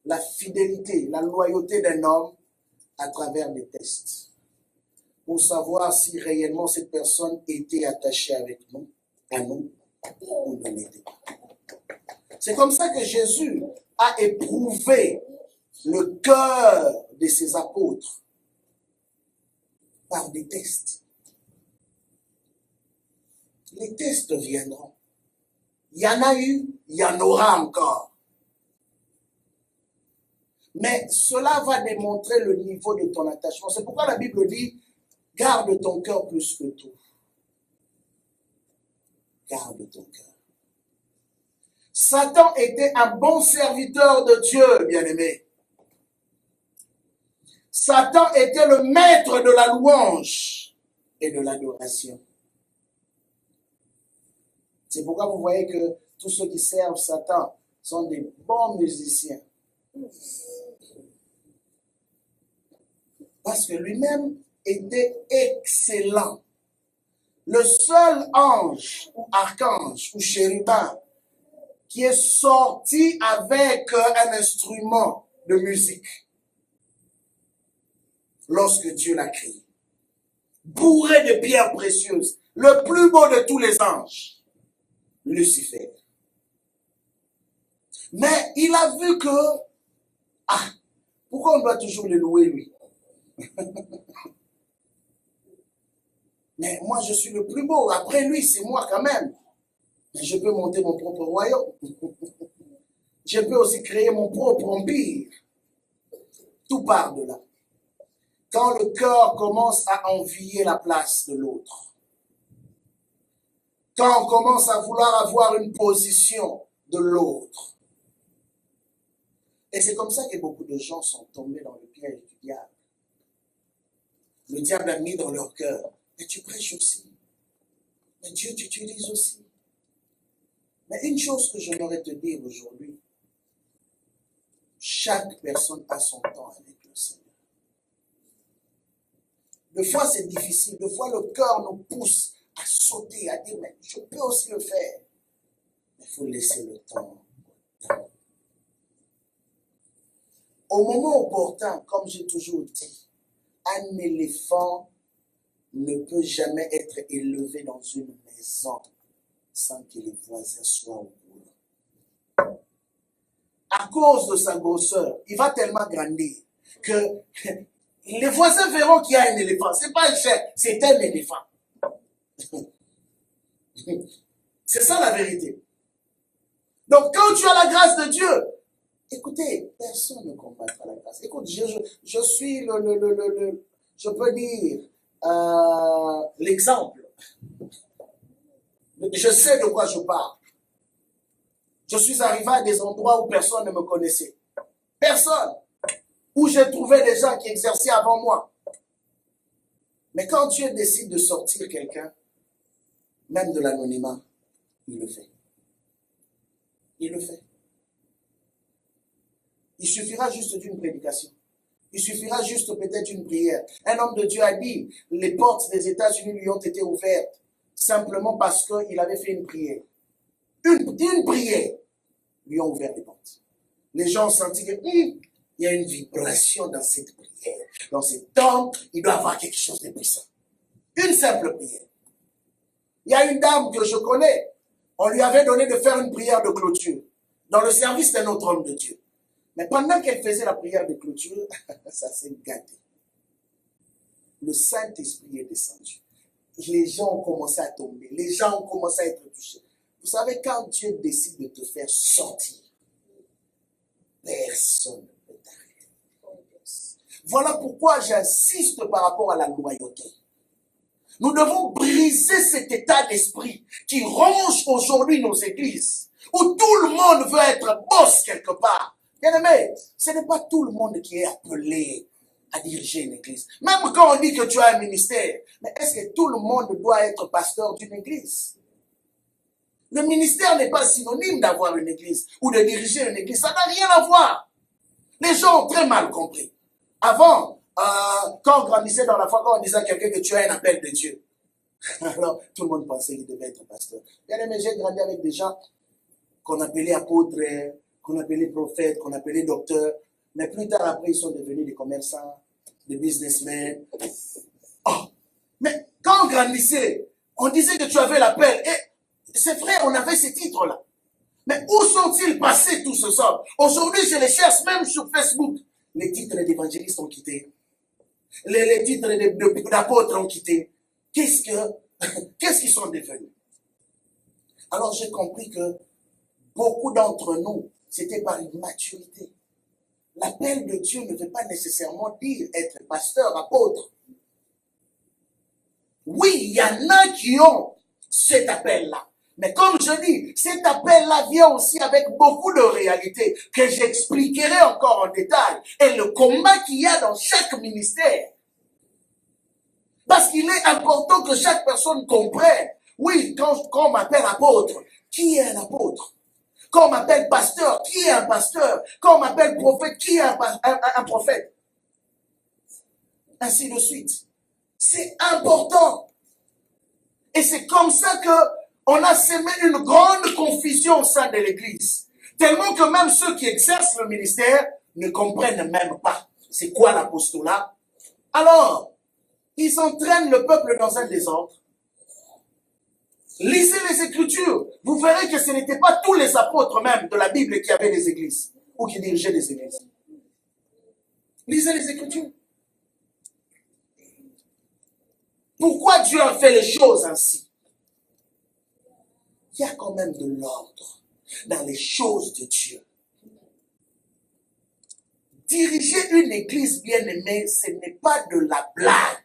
la fidélité, la loyauté d'un homme à travers des tests pour savoir si réellement cette personne était attachée avec nous, à nous, ou ne l'était pas. C'est comme ça que Jésus a éprouvé le cœur de ses apôtres par des tests. Les tests viendront. Il y en a eu, il y en aura encore. Mais cela va démontrer le niveau de ton attachement. C'est pourquoi la Bible dit, garde ton cœur plus que tout. Garde ton cœur. Satan était un bon serviteur de Dieu, bien-aimé. Satan était le maître de la louange et de l'adoration. C'est pourquoi vous voyez que tous ceux qui servent Satan sont des bons musiciens. Parce que lui-même était excellent. Le seul ange ou archange ou chérubin qui est sorti avec un instrument de musique lorsque Dieu l'a créé, bourré de pierres précieuses, le plus beau de tous les anges, Lucifer. Mais il a vu que, pourquoi on doit toujours le louer lui? Mais moi je suis le plus beau, après lui c'est moi quand même. Mais je peux monter mon propre royaume. Je peux aussi créer mon propre empire. Tout part de là. Quand le cœur commence à envier la place de l'autre, quand on commence à vouloir avoir une position de l'autre, et c'est comme ça que beaucoup de gens sont tombés dans le piège du diable. Le diable a mis dans leur cœur, mais tu prêches aussi, mais Dieu t'utilise aussi. Mais une chose que j'aimerais te dire aujourd'hui, chaque personne a son temps avec le Seigneur. Des fois c'est difficile, des fois le cœur nous pousse à sauter, à dire, mais je peux aussi le faire. Mais il faut laisser le temps. Au moment opportun, comme j'ai toujours dit, un éléphant ne peut jamais être élevé dans une maison sans que les voisins soient au courant. À cause de sa grosseur, il va tellement grandir que les voisins verront qu'il y a un éléphant. Ce n'est pas un chien, c'est un éléphant. C'est ça la vérité. Donc quand tu as la grâce de Dieu, écoutez, personne ne combattra la grâce. Écoute, je suis je peux dire l'exemple. Je sais de quoi je parle. Je suis arrivé à des endroits où personne ne me connaissait. Personne. Où j'ai trouvé des gens qui exerçaient avant moi. Mais quand Dieu décide de sortir quelqu'un, même de l'anonymat, il le fait. Il le fait. Il suffira juste d'une prédication. Il suffira juste peut-être d'une prière. Un homme de Dieu a dit, les portes des États-Unis lui ont été ouvertes simplement parce qu'il avait fait une prière. Une prière lui ont ouvert les portes. Les gens ont senti que il y a une vibration dans cette prière. Dans cet homme, il doit avoir quelque chose de puissant. Une simple prière. Il y a une dame que je connais, on lui avait donné de faire une prière de clôture dans le service d'un autre homme de Dieu. Mais pendant qu'elle faisait la prière de clôture, ça s'est gâté. Le Saint-Esprit est descendu. Les gens ont commencé à tomber. Les gens ont commencé à être touchés. Vous savez, quand Dieu décide de te faire sortir, personne ne peut t'arrêter. Voilà pourquoi j'insiste par rapport à la loyauté. Nous devons briser cet état d'esprit qui ronge aujourd'hui nos églises, où tout le monde veut être boss quelque part. Bien-aimé, ce n'est pas tout le monde qui est appelé à diriger une église. Même quand on dit que tu as un ministère, mais est-ce que tout le monde doit être pasteur d'une église? Le ministère n'est pas synonyme d'avoir une église ou de diriger une église. Ça n'a rien à voir. Les gens ont très mal compris. Avant, quand on grandissait dans la foi, quand on disait à quelqu'un que tu as un appel de Dieu, alors tout le monde pensait qu'il devait être pasteur. Bien aimé, j'ai grandi avec des gens qu'on appelait apôtres, qu'on appelait prophètes, qu'on appelait docteurs. Mais plus tard après, ils sont devenus des commerçants, des businessmen. Oh, mais quand on grandissait, on disait que tu avais l'appel. Et c'est vrai, on avait ces titres-là. Mais où sont-ils passés tous ce soir? Aujourd'hui, je les cherche même sur Facebook. Les titres d'évangélistes ont quitté. Les titres d'apôtres ont quitté. Qu'est-ce qu'ils sont devenus? Alors j'ai compris que beaucoup d'entre nous, c'était par une maturité. L'appel de Dieu ne veut pas nécessairement dire être pasteur, apôtre. Oui, il y en a qui ont cet appel-là. Mais comme je dis, cet appel-là vient aussi avec beaucoup de réalités que j'expliquerai encore en détail. Et le combat qu'il y a dans chaque ministère. Parce qu'il est important que chaque personne comprenne. Oui, quand on m'appelle apôtre, qui est un apôtre? Quand on m'appelle pasteur, qui est un pasteur? Quand on m'appelle prophète, qui est un prophète? Ainsi de suite. C'est important. Et c'est comme ça que on a semé une grande confusion au sein de l'Église. Tellement que même ceux qui exercent le ministère ne comprennent même pas c'est quoi l'apostolat. Alors, ils entraînent le peuple dans un désordre. Lisez les Écritures. Vous verrez que ce n'étaient pas tous les apôtres même de la Bible qui avaient des églises ou qui dirigeaient des églises. Lisez les Écritures. Pourquoi Dieu a fait les choses ainsi? Il y a quand même de l'ordre dans les choses de Dieu. Diriger une église bien-aimée, ce n'est pas de la blague.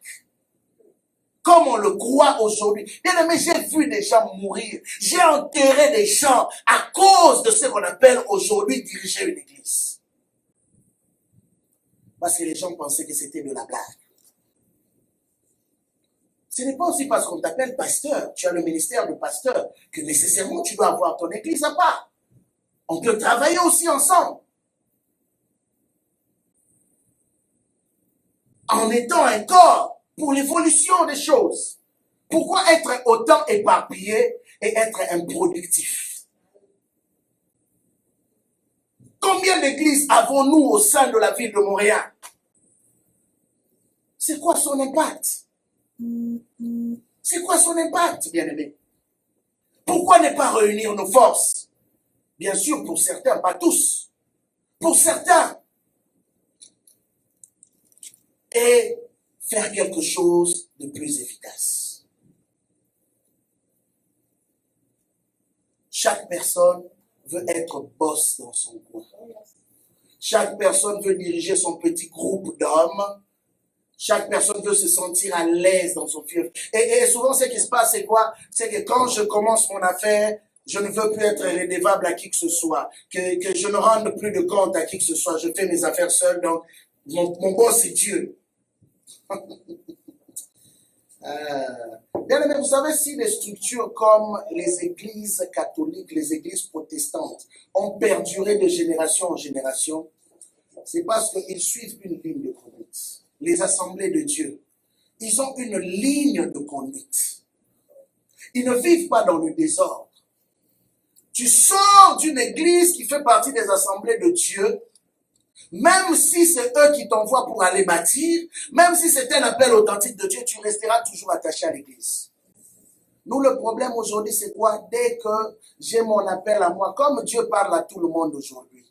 Comme on le croit aujourd'hui. Bien-aimé, j'ai vu des gens mourir. J'ai enterré des gens à cause de ce qu'on appelle aujourd'hui diriger une église. Parce que les gens pensaient que c'était de la blague. Ce n'est pas aussi parce qu'on t'appelle pasteur, tu as le ministère de pasteur, que nécessairement tu dois avoir ton église à part. On peut travailler aussi ensemble. En étant un corps pour l'évolution des choses. Pourquoi être autant éparpillé et être improductif? Combien d'églises avons-nous au sein de la ville de Montréal? C'est quoi son impact? C'est quoi son impact, bien-aimé? Pourquoi ne pas réunir nos forces? Bien sûr, pour certains, pas tous. Pour certains. Et faire quelque chose de plus efficace. Chaque personne veut être boss dans son coin. Chaque personne veut diriger son petit groupe d'hommes. Chaque personne veut se sentir à l'aise dans son fief. Et souvent, ce qui se passe, c'est quoi? C'est que quand je commence mon affaire, je ne veux plus être redevable à qui que ce soit. Que je ne rende plus de compte à qui que ce soit. Je fais mes affaires seul. Donc, mon boss, c'est Dieu. Bien aimé, vous savez, si des structures comme les églises catholiques, les églises protestantes ont perduré de génération en génération, c'est parce qu'ils suivent une ligne de conduite. Les assemblées de Dieu, ils ont une ligne de conduite. Ils ne vivent pas dans le désordre. Tu sors d'une église qui fait partie des assemblées de Dieu, même si c'est eux qui t'envoient pour aller bâtir, même si c'est un appel authentique de Dieu, tu resteras toujours attaché à l'église. Nous, le problème aujourd'hui, c'est quoi? Dès que j'ai mon appel à moi, comme Dieu parle à tout le monde aujourd'hui,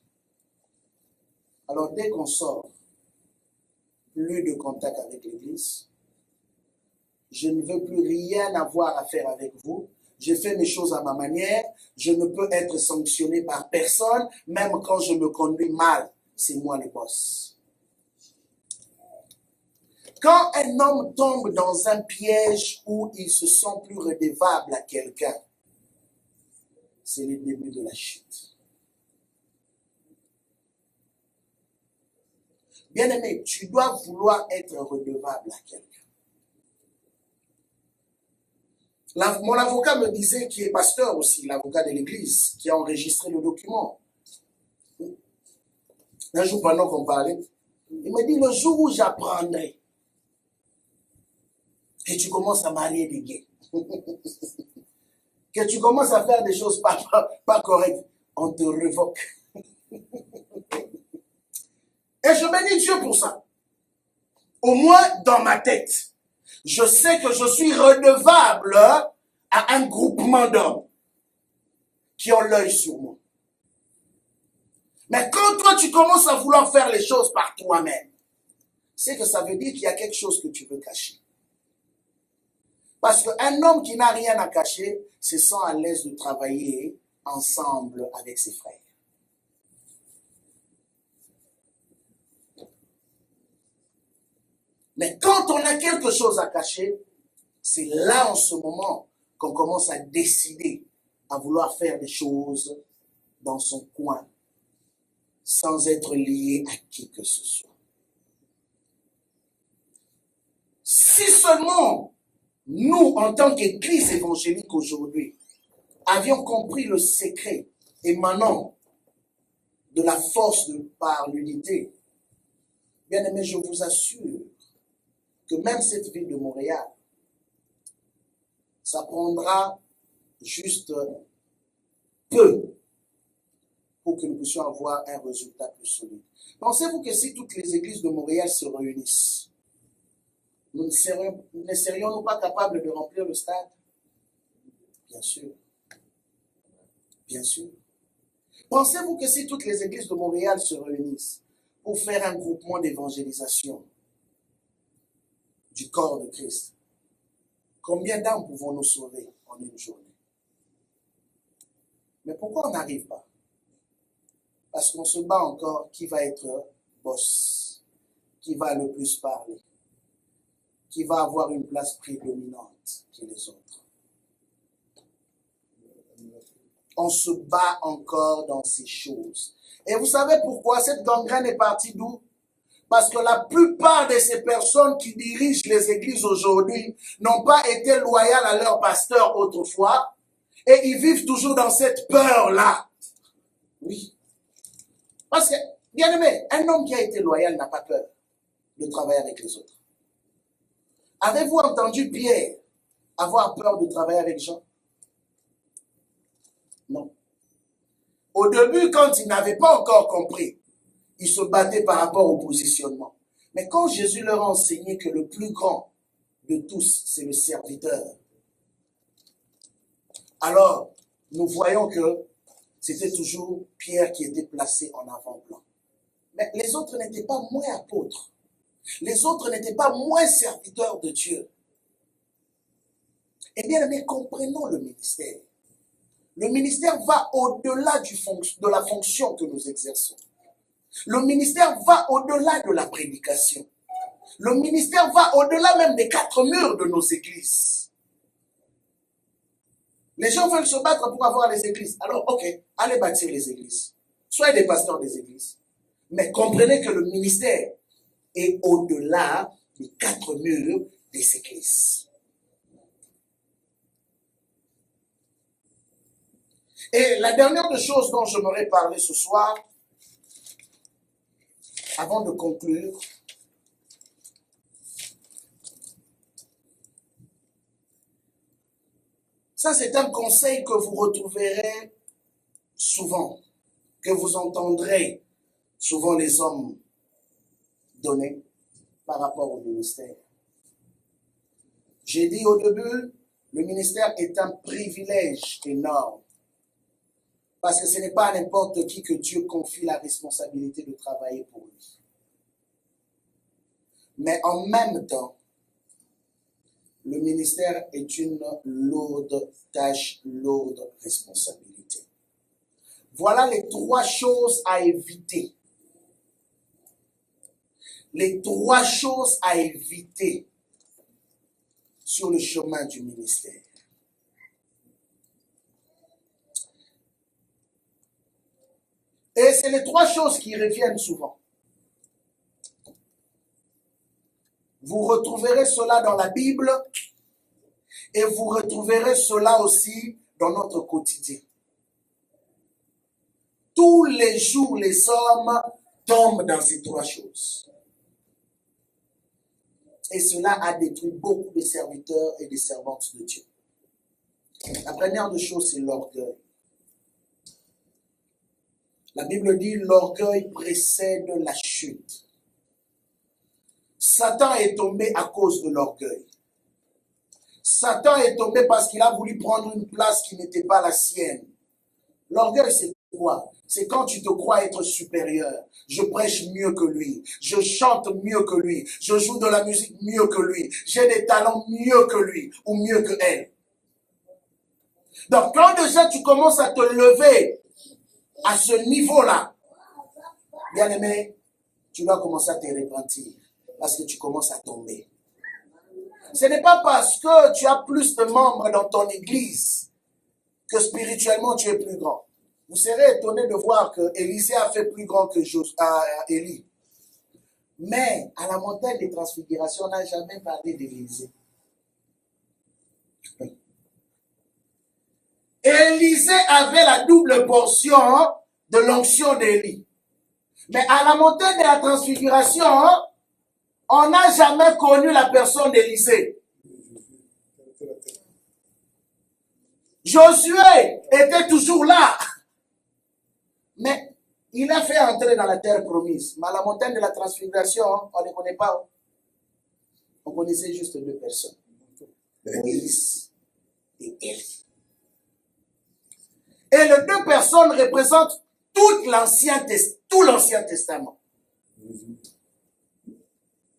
alors dès qu'on sort, plus de contact avec l'église, je ne veux plus rien avoir à faire avec vous, je fais mes choses à ma manière, je ne peux être sanctionné par personne, même quand je me conduis mal, c'est moi le boss. Quand un homme tombe dans un piège où il se sent plus redevable à quelqu'un, c'est le début de la chute. Bien-aimé, tu dois vouloir être redevable à quelqu'un. Mon avocat me disait, qui est pasteur aussi, l'avocat de l'église, qui a enregistré le document. Un jour, pendant qu'on parlait, il me dit, le jour où j'apprendrai que tu commences à marier des gays, que tu commences à faire des choses pas correctes, on te révoque. Et je bénis Dieu pour ça. Au moins, dans ma tête, je sais que je suis redevable à un groupement d'hommes qui ont l'œil sur moi. Mais quand toi, tu commences à vouloir faire les choses par toi-même, c'est que ça veut dire qu'il y a quelque chose que tu veux cacher. Parce qu'un homme qui n'a rien à cacher se sent à l'aise de travailler ensemble avec ses frères. Mais quand on a quelque chose à cacher, c'est là en ce moment qu'on commence à décider à vouloir faire des choses dans son coin, sans être lié à qui que ce soit. Si seulement nous, en tant qu'Église évangélique aujourd'hui, avions compris le secret émanant de la force par l'unité, bien aimé, je vous assure que même cette ville de Montréal, ça prendra juste peu pour que nous puissions avoir un résultat plus solide. Pensez-vous que si toutes les églises de Montréal se réunissent, nous ne serions-nous pas capables de remplir le stade? Bien sûr. Bien sûr. Pensez-vous que si toutes les églises de Montréal se réunissent pour faire un groupement d'évangélisation du corps de Christ, combien d'âmes pouvons-nous sauver en une journée? Mais pourquoi on n'arrive pas? Parce qu'on se bat encore qui va être boss, qui va le plus parler, qui va avoir une place prédominante que les autres. On se bat encore dans ces choses. Et vous savez pourquoi cette gangrène est partie d'où? Parce que la plupart de ces personnes qui dirigent les églises aujourd'hui n'ont pas été loyales à leur pasteur autrefois et ils vivent toujours dans cette peur-là. Oui. Parce que, bien aimé, un homme qui a été loyal n'a pas peur de travailler avec les autres. Avez-vous entendu Pierre avoir peur de travailler avec Jean? Non. Au début, quand il n'avait pas encore compris, il se battait par rapport au positionnement. Mais quand Jésus leur a enseigné que le plus grand de tous, c'est le serviteur, alors nous voyons que c'était toujours Pierre qui était placé en avant-plan. Mais les autres n'étaient pas moins apôtres. Les autres n'étaient pas moins serviteurs de Dieu. Eh bien, mais comprenons le ministère. Le ministère va au-delà de la fonction que nous exerçons. Le ministère va au-delà de la prédication. Le ministère va au-delà même des 4 murs de nos églises. Les gens veulent se battre pour avoir les églises. Alors, ok, allez bâtir les églises. Soyez des pasteurs des églises. Mais comprenez que le ministère est au-delà des 4 murs des églises. Et la dernière des choses dont j'aimerais parler ce soir, avant de conclure, ça c'est un conseil que vous retrouverez souvent, que vous entendrez souvent les hommes donner par rapport au ministère. J'ai dit au début, le ministère est un privilège énorme. Parce que ce n'est pas à n'importe qui que Dieu confie la responsabilité de travailler pour lui. Mais en même temps, le ministère est une lourde tâche, lourde responsabilité. Voilà les 3 choses à éviter. Les 3 choses à éviter sur le chemin du ministère. Et c'est les 3 choses qui reviennent souvent. Vous retrouverez cela dans la Bible Et vous retrouverez cela aussi dans notre quotidien. Tous les jours, les hommes tombent dans ces trois choses. Et cela a détruit beaucoup de serviteurs et de servantes de Dieu. La première des choses, c'est l'orgueil. La Bible dit l'orgueil précède la chute. Satan est tombé à cause de l'orgueil. Satan est tombé parce qu'il a voulu prendre une place qui n'était pas la sienne. L'orgueil, c'est quoi? C'est quand tu te crois être supérieur. Je prêche mieux que lui. Je chante mieux que lui. Je joue de la musique mieux que lui. J'ai des talents mieux que lui ou mieux que elle. Donc, quand déjà tu commences à te lever à ce niveau-là, bien aimé, tu dois commencer à te repentir parce que tu commences à tomber. Ce n'est pas parce que tu as plus de membres dans ton église que spirituellement tu es plus grand. Vous serez étonné de voir que Élisée a fait plus grand que Élie. Mais à la montagne des transfigurations, on n'a jamais parlé d'Élisée. Élisée avait la double portion de l'onction d'Élie. Mais à la montagne de la transfiguration, on n'a jamais connu la personne d'Élisée. Josué était toujours là. Mais il a fait entrer dans la terre promise. Mais à la montagne de la transfiguration, on ne connaît pas. On connaissait juste deux personnes. Moïse et Élie. Et les deux personnes représentent tout l'Ancien Testament.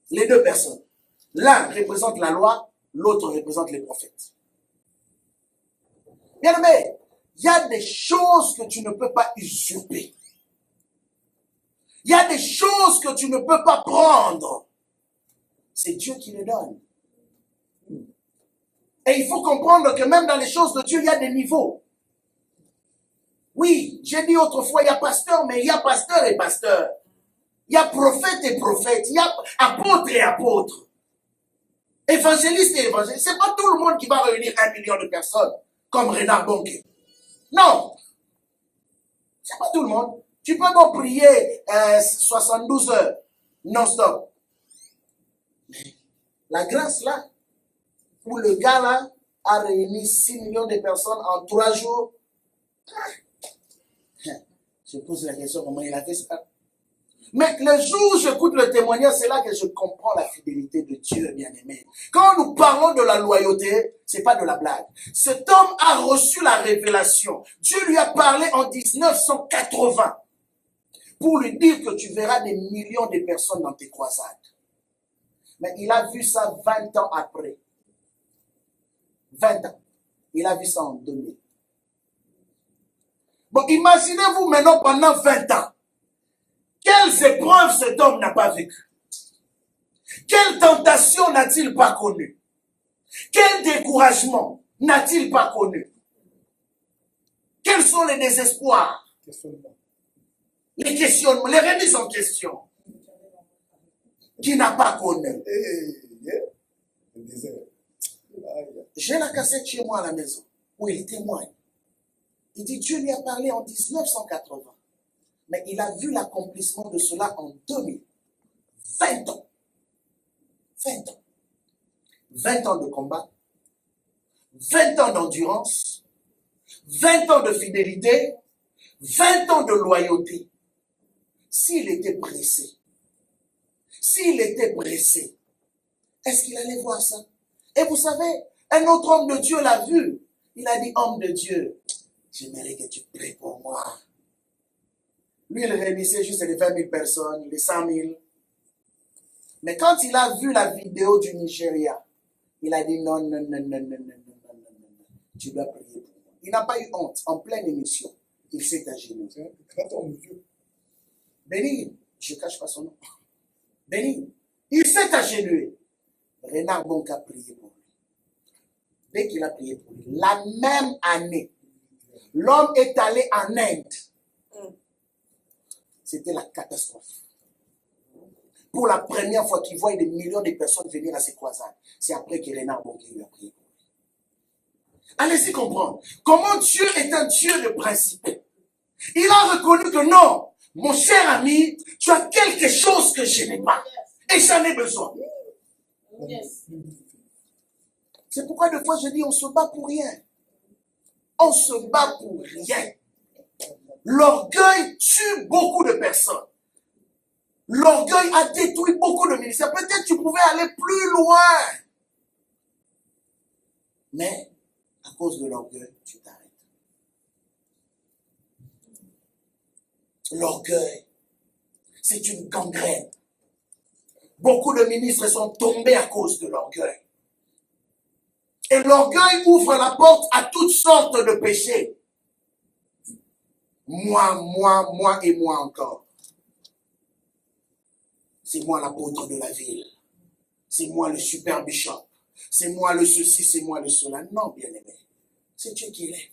Les deux personnes. L'un représente la loi, l'autre représente les prophètes. Bien aimé, il y a des choses que tu ne peux pas usurper. Il y a des choses que tu ne peux pas prendre. C'est Dieu qui les donne. Et il faut comprendre que même dans les choses de Dieu, il y a des niveaux. Oui, j'ai dit autrefois, il y a pasteur, mais il y a pasteur et pasteur. Il y a prophète et prophète. Il y a apôtre et apôtre. Évangéliste et évangéliste. C'est pas tout le monde qui va réunir 1 million de personnes, comme Renard Bonke. Non. C'est pas tout le monde. Tu peux pas prier 72 heures non-stop. Mais la grâce là, où le gars là a réuni 6 millions de personnes en 3 jours, je pose la question comment il a fait ça. Mais le jour où j'écoute le témoignage, c'est là que je comprends la fidélité de Dieu, bien-aimé. Quand nous parlons de la loyauté, c'est pas de la blague. Cet homme a reçu la révélation. Dieu lui a parlé en 1980 pour lui dire que tu verras des millions de personnes dans tes croisades. Mais il a vu ça 20 ans après. 20 ans. Il a vu ça en 2000. Bon, imaginez-vous maintenant pendant 20 ans. Quelles épreuves cet homme n'a pas vécues? Quelle tentation n'a-t-il pas connue? Quel découragement n'a-t-il pas connu? Quels sont les désespoirs? Les questionnements, les remises en question qu'il n'a pas connu. J'ai la cassette chez moi à la maison où il témoigne. Il dit Dieu lui a parlé en 1980. Mais il a vu l'accomplissement de cela en 2000. 20 ans. 20 ans. 20 ans de combat. 20 ans d'endurance. 20 ans de fidélité. 20 ans de loyauté. S'il était pressé, est-ce qu'il allait voir ça? Et vous savez, un autre homme de Dieu l'a vu. Il a dit, homme de Dieu, j'aimerais que tu pries pour moi. Lui, il réunissait juste les 20 000 personnes, les 100 000. Mais quand il a vu la vidéo du Nigeria, il a dit non, tu dois prier pour moi. Il n'a pas eu honte. En pleine émission, il s'est agenouillé. Béni, je ne cache pas son nom. Béni, il s'est agenouillé. Renard Bonke a prié pour lui. Dès qu'il a prié pour lui, la même année, l'homme est allé en Inde. C'était la catastrophe. Pour la première fois qu'il voit des millions de personnes venir à ses croisades, c'est après que Renard Bonke lui a prié pour lui. Allez-y comprendre. Comment Dieu est un Dieu de principe. Il a reconnu que non, mon cher ami, tu as quelque chose que je n'ai pas. Et j'en ai besoin. Yes. C'est pourquoi des fois je dis, on se bat pour rien. On se bat pour rien. L'orgueil tue beaucoup de personnes. L'orgueil a détruit beaucoup de ministères. Peut-être tu pouvais aller plus loin. Mais, à cause de l'orgueil, tu t'arrêtes. L'orgueil, c'est une gangrène. Beaucoup de ministres sont tombés à cause de l'orgueil. Et l'orgueil ouvre la porte à toutes sortes de péchés. Moi et moi encore. C'est moi l'apôtre de la ville. C'est moi le super bishop. C'est moi le ceci, c'est moi le cela. Non, bien-aimé. C'est Dieu qui élève.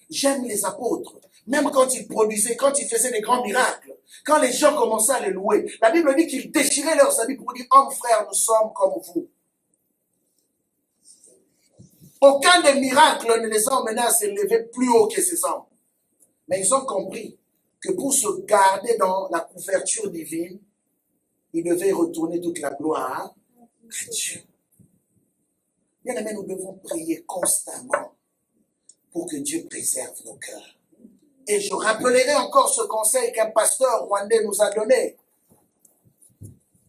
J'aime les apôtres. Même quand ils produisaient, quand ils faisaient des grands miracles, quand les gens commençaient à les louer, la Bible dit qu'ils déchiraient leurs habits pour dire, hommes, frères, nous sommes comme vous. Aucun des miracles ne les a emmenés à s'élever plus haut que ces hommes. Mais ils ont compris que pour se garder dans la couverture divine, ils devaient retourner toute la gloire à Dieu. Bien aimé, nous devons prier constamment pour que Dieu préserve nos cœurs. Et je rappellerai encore ce conseil qu'un pasteur rwandais nous a donné.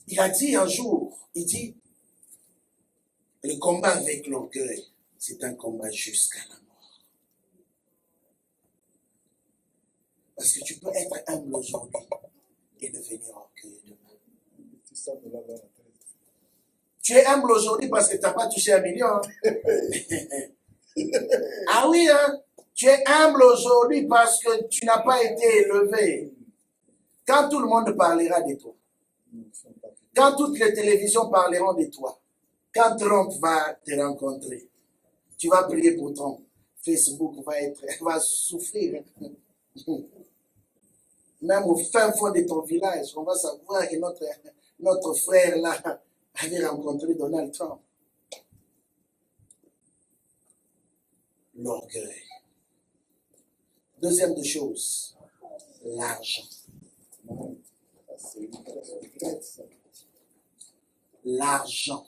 Il a dit un jour, il dit, le combat avec l'orgueil, c'est un combat jusqu'à la mort. Parce que tu peux être humble aujourd'hui et devenir orgueilleux demain. Tu es humble aujourd'hui parce que tu n'as pas touché 1 million. Hein? Ah oui, hein? Tu es humble aujourd'hui parce que tu n'as pas été élevé. Quand tout le monde parlera de toi, quand toutes les télévisions parleront de toi, quand Trump va te rencontrer, tu vas prier pour Trump. Facebook va souffrir. Même au fin fond de ton village, on va savoir que notre frère là avait rencontré Donald Trump. L'orgueil. Deuxième des choses, l'argent. L'argent.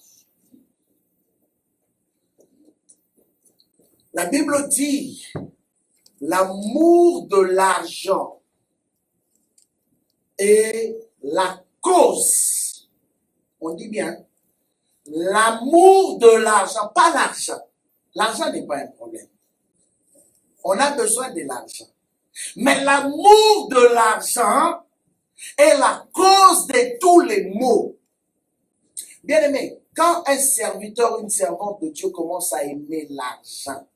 La Bible dit, l'amour de l'argent est la cause. On dit bien, l'amour de l'argent, pas l'argent. L'argent n'est pas un problème. On a besoin de l'argent. Mais l'amour de l'argent est la cause de tous les maux. Bien aimé, quand un serviteur, une servante de Dieu commence à aimer l'argent,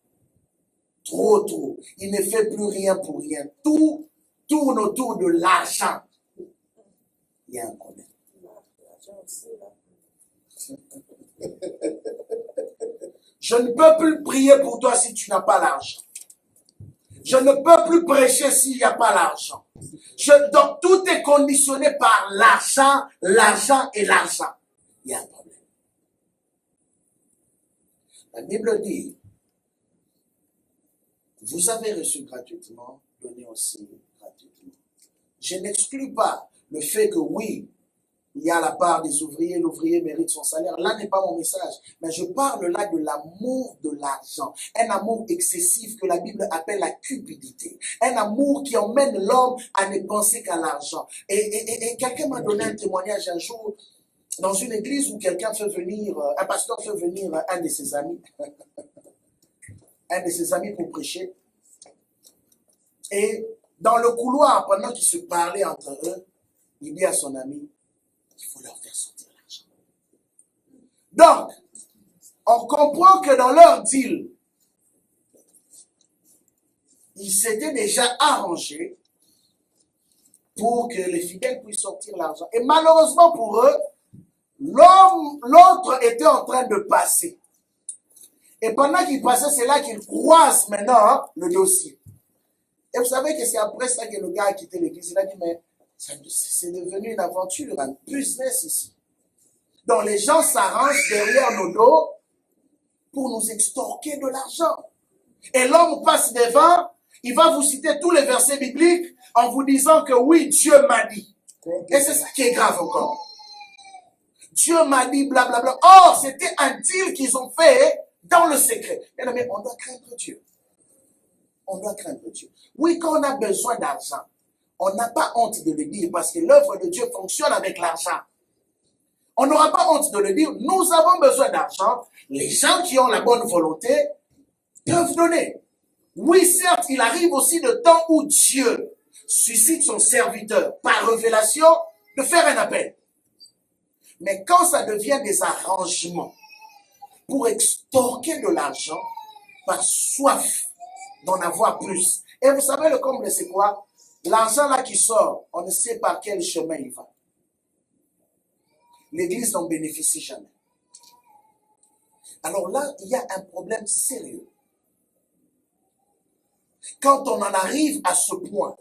trop, il ne fait plus rien pour rien, tout tourne autour de l'argent, il y a un problème. Je ne peux plus prier pour toi si tu n'as pas l'argent. Je ne peux plus prêcher s'il n'y a pas l'argent. Donc tout est conditionné par l'argent, l'argent et l'argent. Il y a un problème. La Bible dit, vous avez reçu gratuitement, donnez aussi gratuitement. Je n'exclus pas le fait que oui, il y a la part des ouvriers, l'ouvrier mérite son salaire. Là n'est pas mon message. Mais je parle là de l'amour de l'argent. Un amour excessif que la Bible appelle la cupidité. Un amour qui emmène l'homme à ne penser qu'à l'argent. Et quelqu'un m'a donné un témoignage un jour dans une église où quelqu'un fait venir, un pasteur fait venir un de ses amis. Un de ses amis pour prêcher. Et dans le couloir, pendant qu'ils se parlaient entre eux, il dit à son ami, il faut leur faire sortir l'argent. Donc, on comprend que dans leur deal, ils s'étaient déjà arrangés pour que les fidèles puissent sortir l'argent. Et malheureusement pour eux, l'autre était en train de passer. Et pendant qu'il passait, c'est là qu'il croise maintenant le dossier. Et vous savez que c'est après ça que le gars a quitté l'église. Il a dit, mais c'est devenu une aventure, un business ici. Donc les gens s'arrangent derrière nos dos pour nous extorquer de l'argent. Et l'homme passe devant, il va vous citer tous les versets bibliques en vous disant que oui, Dieu m'a dit. Et c'est ça qui est grave encore. Dieu m'a dit blablabla. Or, c'était un deal qu'ils ont fait dans le secret. Mais on doit craindre Dieu. On doit craindre Dieu. Oui, quand on a besoin d'argent, on n'a pas honte de le dire parce que l'œuvre de Dieu fonctionne avec l'argent. On n'aura pas honte de le dire. Nous avons besoin d'argent. Les gens qui ont la bonne volonté peuvent donner. Oui, certes, il arrive aussi de temps où Dieu suscite son serviteur par révélation de faire un appel. Mais quand ça devient des arrangements pour extorquer de l'argent par soif d'en avoir plus. Et vous savez le comble c'est quoi? L'argent là qui sort, on ne sait par quel chemin il va. L'église n'en bénéficie jamais. Alors là, il y a un problème sérieux. Quand on en arrive à ce point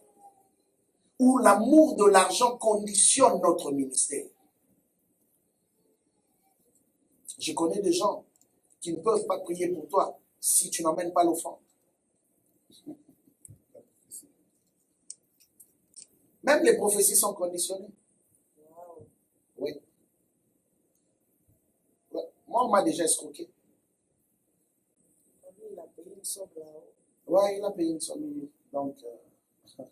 où l'amour de l'argent conditionne notre ministère. Je connais des gens qui ne peuvent pas prier pour toi si tu n'emmènes pas l'offrande. Même les prophéties sont conditionnées. Oui. Moi, on m'a déjà escroqué. Il a payé une somme là-haut. Oui, il a payé une somme. Donc, ouais.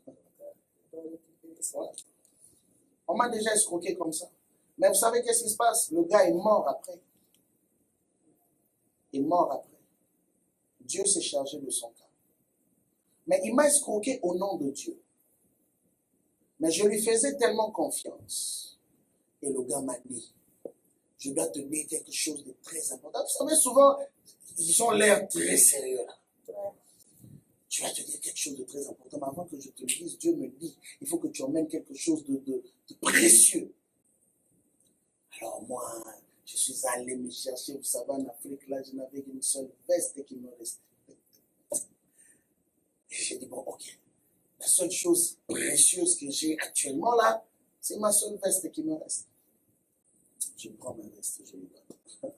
On m'a déjà escroqué comme ça. Mais vous savez qu'est-ce qui se passe? Le gars est mort après. Il est mort après. Dieu s'est chargé de son cas. Mais il m'a escroqué au nom de Dieu. Mais je lui faisais tellement confiance. Et le gars m'a dit, je dois te dire quelque chose de très important. Vous savez, souvent, ils ont l'air très sérieux là. Tu vas te dire quelque chose de très important. Mais avant que je te le dise, Dieu me dit, il faut que tu emmènes quelque chose de précieux. Alors moi, je suis allé me chercher, vous savez, en Afrique, là, je n'avais qu'une seule veste qui me restait. Et j'ai dit, bon, ok. La seule chose précieuse que j'ai actuellement là, c'est ma seule veste qui me reste. Je prends ma veste, je lui donne.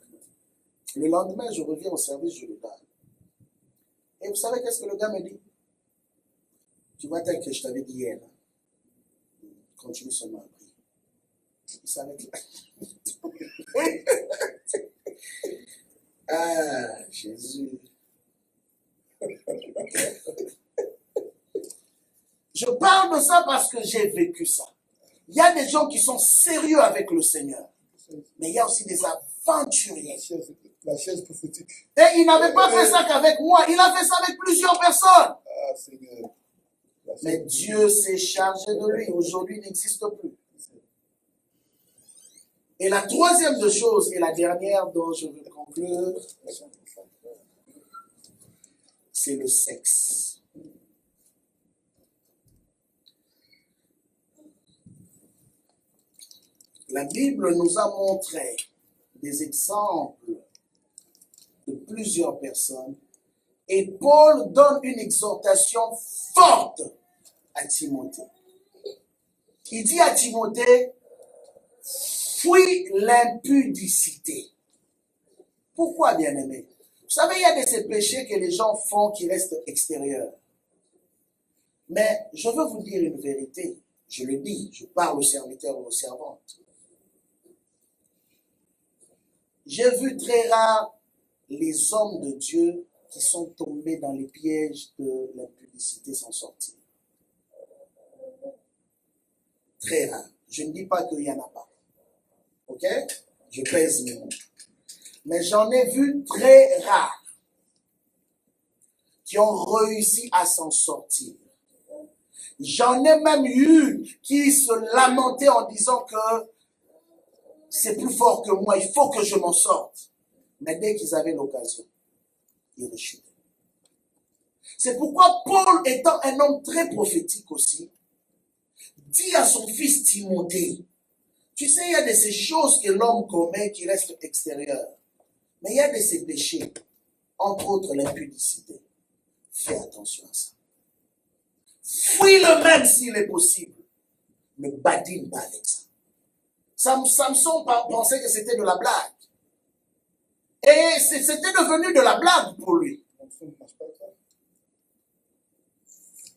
Le lendemain, je reviens au service, je lui donne. Et vous savez qu'est-ce que le gars me dit? Tu vois, tel que je t'avais dit hier, continue seulement à prier. Il s'arrête là. Ah, Jésus. Je parle de ça parce que j'ai vécu ça. Il y a des gens qui sont sérieux avec le Seigneur. Mais il y a aussi des aventuriers. La chaise prophétique. Et il n'avait pas fait ça qu'avec moi. Il a fait ça avec plusieurs personnes. Ah, Seigneur. Mais Dieu s'est chargé de lui. Aujourd'hui, il n'existe plus. Et la troisième de choses, et la dernière dont je veux conclure, c'est le sexe. La Bible nous a montré des exemples de plusieurs personnes et Paul donne une exhortation forte à Timothée. Il dit à Timothée, fuis l'impudicité. Pourquoi, bien-aimé? Vous savez, il y a de ces péchés que les gens font qui restent extérieurs. Mais je veux vous dire une vérité. Je le dis, je parle aux serviteurs et aux servantes. J'ai vu très rare les hommes de Dieu qui sont tombés dans les pièges de l'impudicité s'en sortir. Très rare. Je ne dis pas qu'il n'y en a pas. Ok? Je pèse mes mots. Mais j'en ai vu très rares qui ont réussi à s'en sortir. J'en ai même eu qui se lamentaient en disant que c'est plus fort que moi, il faut que je m'en sorte. Mais dès qu'ils avaient l'occasion, ils rechutaient. C'est pourquoi Paul, étant un homme très prophétique aussi, dit à son fils Timothée, tu sais, il y a de ces choses que l'homme commet qui restent extérieures. Mais il y a de ces péchés, entre autres l'impudicité. Fais attention à ça. Fuis-le même s'il est possible. Ne badine pas avec ça. Samson pensait que c'était de la blague. Et c'était devenu de la blague pour lui.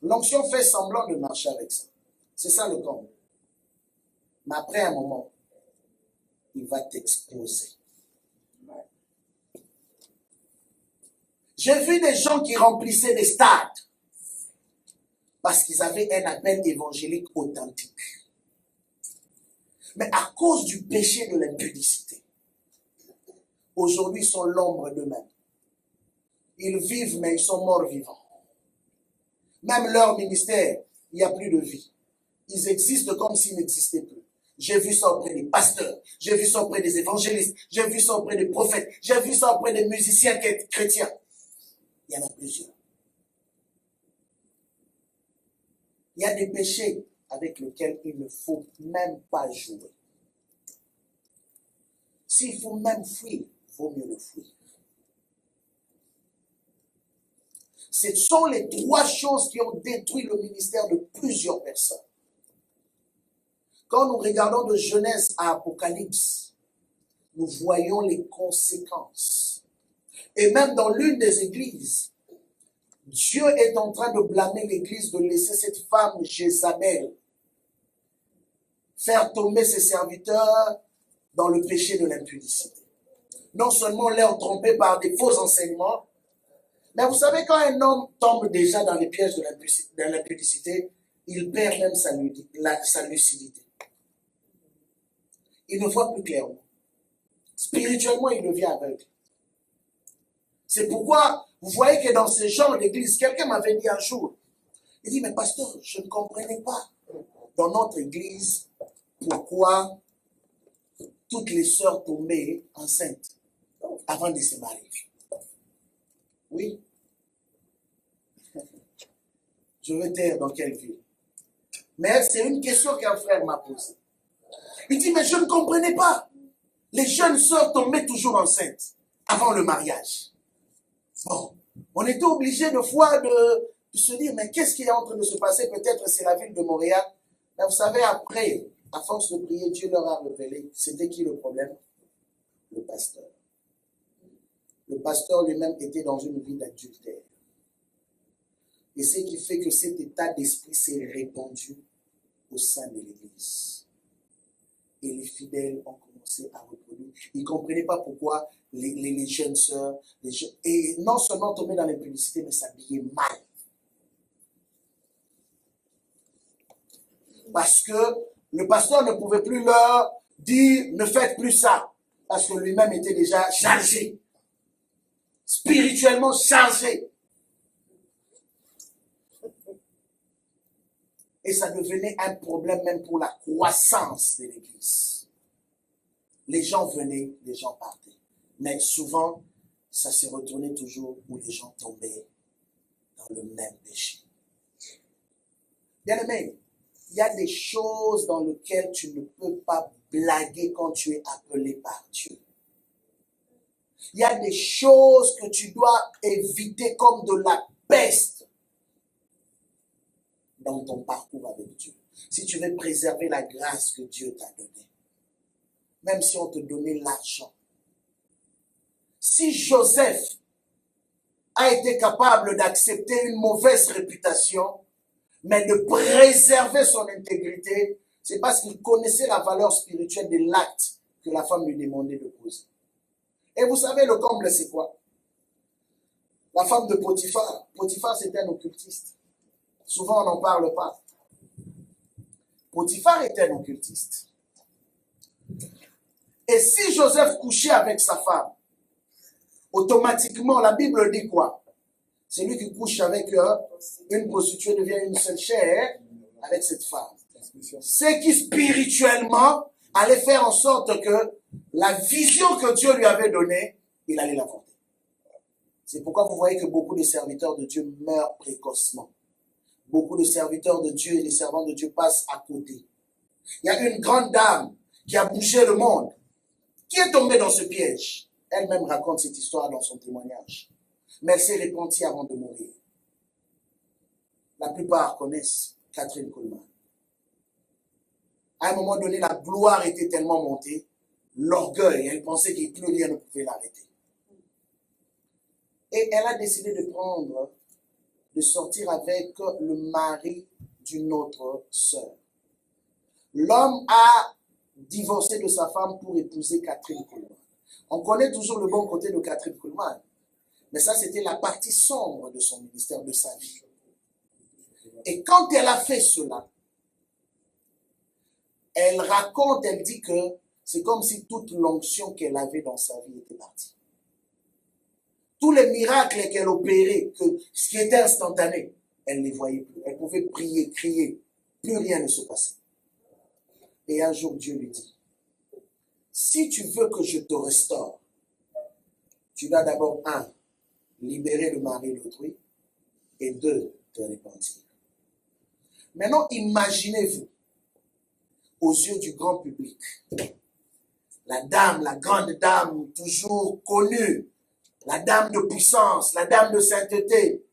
L'onction fait semblant de marcher avec ça. C'est ça le comble. Mais après un moment, il va t'exposer. J'ai vu des gens qui remplissaient des stades parce qu'ils avaient un appel évangélique authentique. Mais à cause du péché de l'impudicité, aujourd'hui ils sont l'ombre d'eux-mêmes. Ils vivent, mais ils sont morts vivants. Même leur ministère, il n'y a plus de vie. Ils existent comme s'ils n'existaient plus. J'ai vu ça auprès des pasteurs, j'ai vu ça auprès des évangélistes, j'ai vu ça auprès des prophètes, j'ai vu ça auprès des musiciens chrétiens. Il y en a plusieurs. Il y a des péchés avec lesquels il ne faut même pas jouer. S'il faut même fuir, il vaut mieux le fuir. Ce sont les trois choses qui ont détruit le ministère de plusieurs personnes. Quand nous regardons de Genèse à Apocalypse, nous voyons les conséquences. Et même dans l'une des églises, Dieu est en train de blâmer l'église de laisser cette femme Jézabel faire tomber ses serviteurs dans le péché de l'impudicité. Non seulement leur tromper par des faux enseignements, mais vous savez, quand un homme tombe déjà dans les pièges de l'impudicité, il perd même sa lucidité. Il ne voit plus clairement. Spirituellement, il devient aveugle. C'est pourquoi vous voyez que dans ce genre d'église, quelqu'un m'avait dit un jour, il dit, mais pasteur, je ne comprenais pas dans notre église pourquoi toutes les sœurs tombaient enceintes avant de se marier. Oui. Je veux dire dans quelle ville. Mais c'est une question qu'un frère m'a posée. Il dit, mais je ne comprenais pas. Les jeunes sœurs tombaient toujours enceintes avant le mariage. Bon, on était obligé de fois de se dire, mais qu'est-ce qui est en train de se passer? Peut-être c'est la ville de Montréal. Mais vous savez, après, à force de prier, Dieu leur a révélé. C'était qui le problème? Le pasteur. Le pasteur lui-même était dans une vie d'adultère. Et ce qui fait que cet état d'esprit s'est répandu au sein de l'Église. Et les fidèles ont commencé à reproduire. Ils ne comprenaient pas pourquoi les jeunes sœurs, et non seulement tomber dans l'impudicité, mais s'habiller mal. Parce que le pasteur ne pouvait plus leur dire, ne faites plus ça. Parce que lui-même était déjà chargé. Spirituellement chargé. Et ça devenait un problème même pour la croissance de l'Église. Les gens venaient, les gens partaient. Mais souvent, ça se retournait toujours où les gens tombaient dans le même péché. Bien aimé, il y a des choses dans lesquelles tu ne peux pas blaguer quand tu es appelé par Dieu. Il y a des choses que tu dois éviter comme de la peste dans ton parcours avec Dieu. Si tu veux préserver la grâce que Dieu t'a donnée, même si on te donnait l'argent. Si Joseph a été capable d'accepter une mauvaise réputation, mais de préserver son intégrité, c'est parce qu'il connaissait la valeur spirituelle de l'acte que la femme lui demandait de poser. Et vous savez, le comble, c'est quoi? La femme de Potiphar. Potiphar, c'était un occultiste. Souvent, on n'en parle pas. Potiphar était un occultiste. Et si Joseph couchait avec sa femme, automatiquement, la Bible dit quoi? Celui qui couche avec une prostituée devient une seule chair avec cette femme. C'est qui spirituellement allait faire en sorte que la vision que Dieu lui avait donnée, il allait la porter. C'est pourquoi vous voyez que beaucoup de serviteurs de Dieu meurent précocement. Beaucoup de serviteurs de Dieu et des servants de Dieu passent à côté. Il y a une grande dame qui a bougé le monde, qui est tombée dans ce piège. Elle-même raconte cette histoire dans son témoignage. Mais elle s'est repentie avant de mourir. La plupart connaissent Catherine Kuhlman. À un moment donné, la gloire était tellement montée, l'orgueil, elle pensait que plus rien ne pouvait l'arrêter. Et elle a décidé de de sortir avec le mari d'une autre sœur. L'homme a divorcé de sa femme pour épouser Catherine Kuhlman. On connaît toujours le bon côté de Catherine Kuhlman, mais ça c'était la partie sombre de son ministère, de sa vie. Et quand elle a fait cela, elle raconte, elle dit que c'est comme si toute l'onction qu'elle avait dans sa vie était partie. Tous les miracles qu'elle opérait, ce qui était instantané, elle ne les voyait plus. Elle pouvait prier, crier, plus rien ne se passait. Et un jour, Dieu lui dit, si tu veux que je te restaure, tu dois d'abord, 1, libérer le mari d'autrui, et 2, te repentir. Maintenant, imaginez-vous, aux yeux du grand public, la dame, la grande dame, toujours connue, la dame de puissance, la dame de sainteté,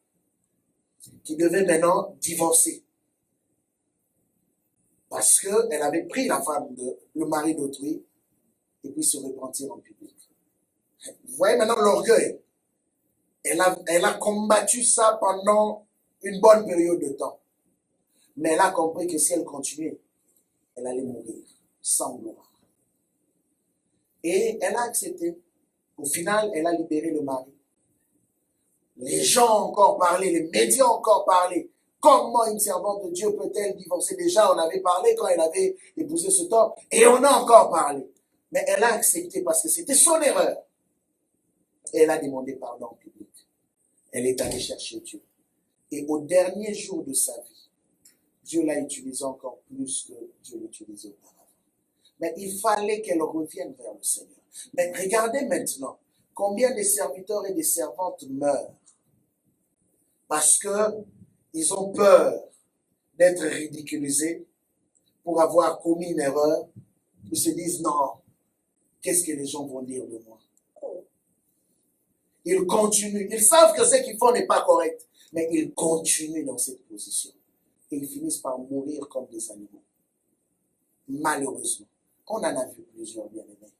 qui devait maintenant divorcer. Parce qu'elle avait pris le mari d'autrui, et puis se repentir en public. Vous voyez maintenant l'orgueil. Elle a combattu ça pendant une bonne période de temps. Mais elle a compris que si elle continuait, elle allait mourir sans gloire. Et elle a accepté. Au final, elle a libéré le mari. Les gens ont encore parlé, les médias ont encore parlé. Comment une servante de Dieu peut-elle divorcer? Déjà, on avait parlé quand elle avait épousé cet homme. Et on a encore parlé. Mais elle a accepté parce que c'était son erreur. Et elle a demandé pardon en public. Elle est allée chercher Dieu. Et au dernier jour de sa vie, Dieu l'a utilisé encore plus que Dieu l'utilisait auparavant. Mais il fallait qu'elle revienne vers le Seigneur. Mais regardez maintenant combien de serviteurs et de servantes meurent parce qu'ils ont peur d'être ridiculisés pour avoir commis une erreur. Ils se disent non, qu'est-ce que les gens vont dire de moi? Ils continuent. Ils savent que ce qu'ils font n'est pas correct, mais ils continuent dans cette position. Et ils finissent par mourir comme des animaux. Malheureusement. On en a vu plusieurs bien-aimés.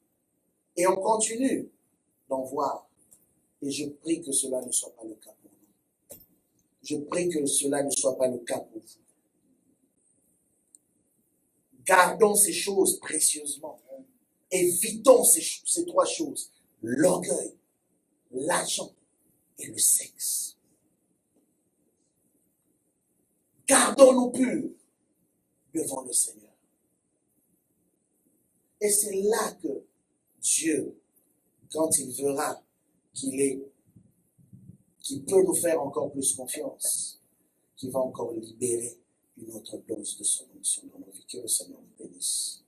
Et on continue d'en voir. Et je prie que cela ne soit pas le cas pour nous. Je prie que cela ne soit pas le cas pour vous. Gardons ces choses précieusement. Évitons ces 3 choses. L'orgueil, l'argent et le sexe. Gardons-nous purs devant le Seigneur. Et c'est là que Dieu, quand il verra qu'il peut nous faire encore plus confiance, qu'il va encore libérer une autre dose de son onction dans nos vies. Que le Seigneur nous bénisse.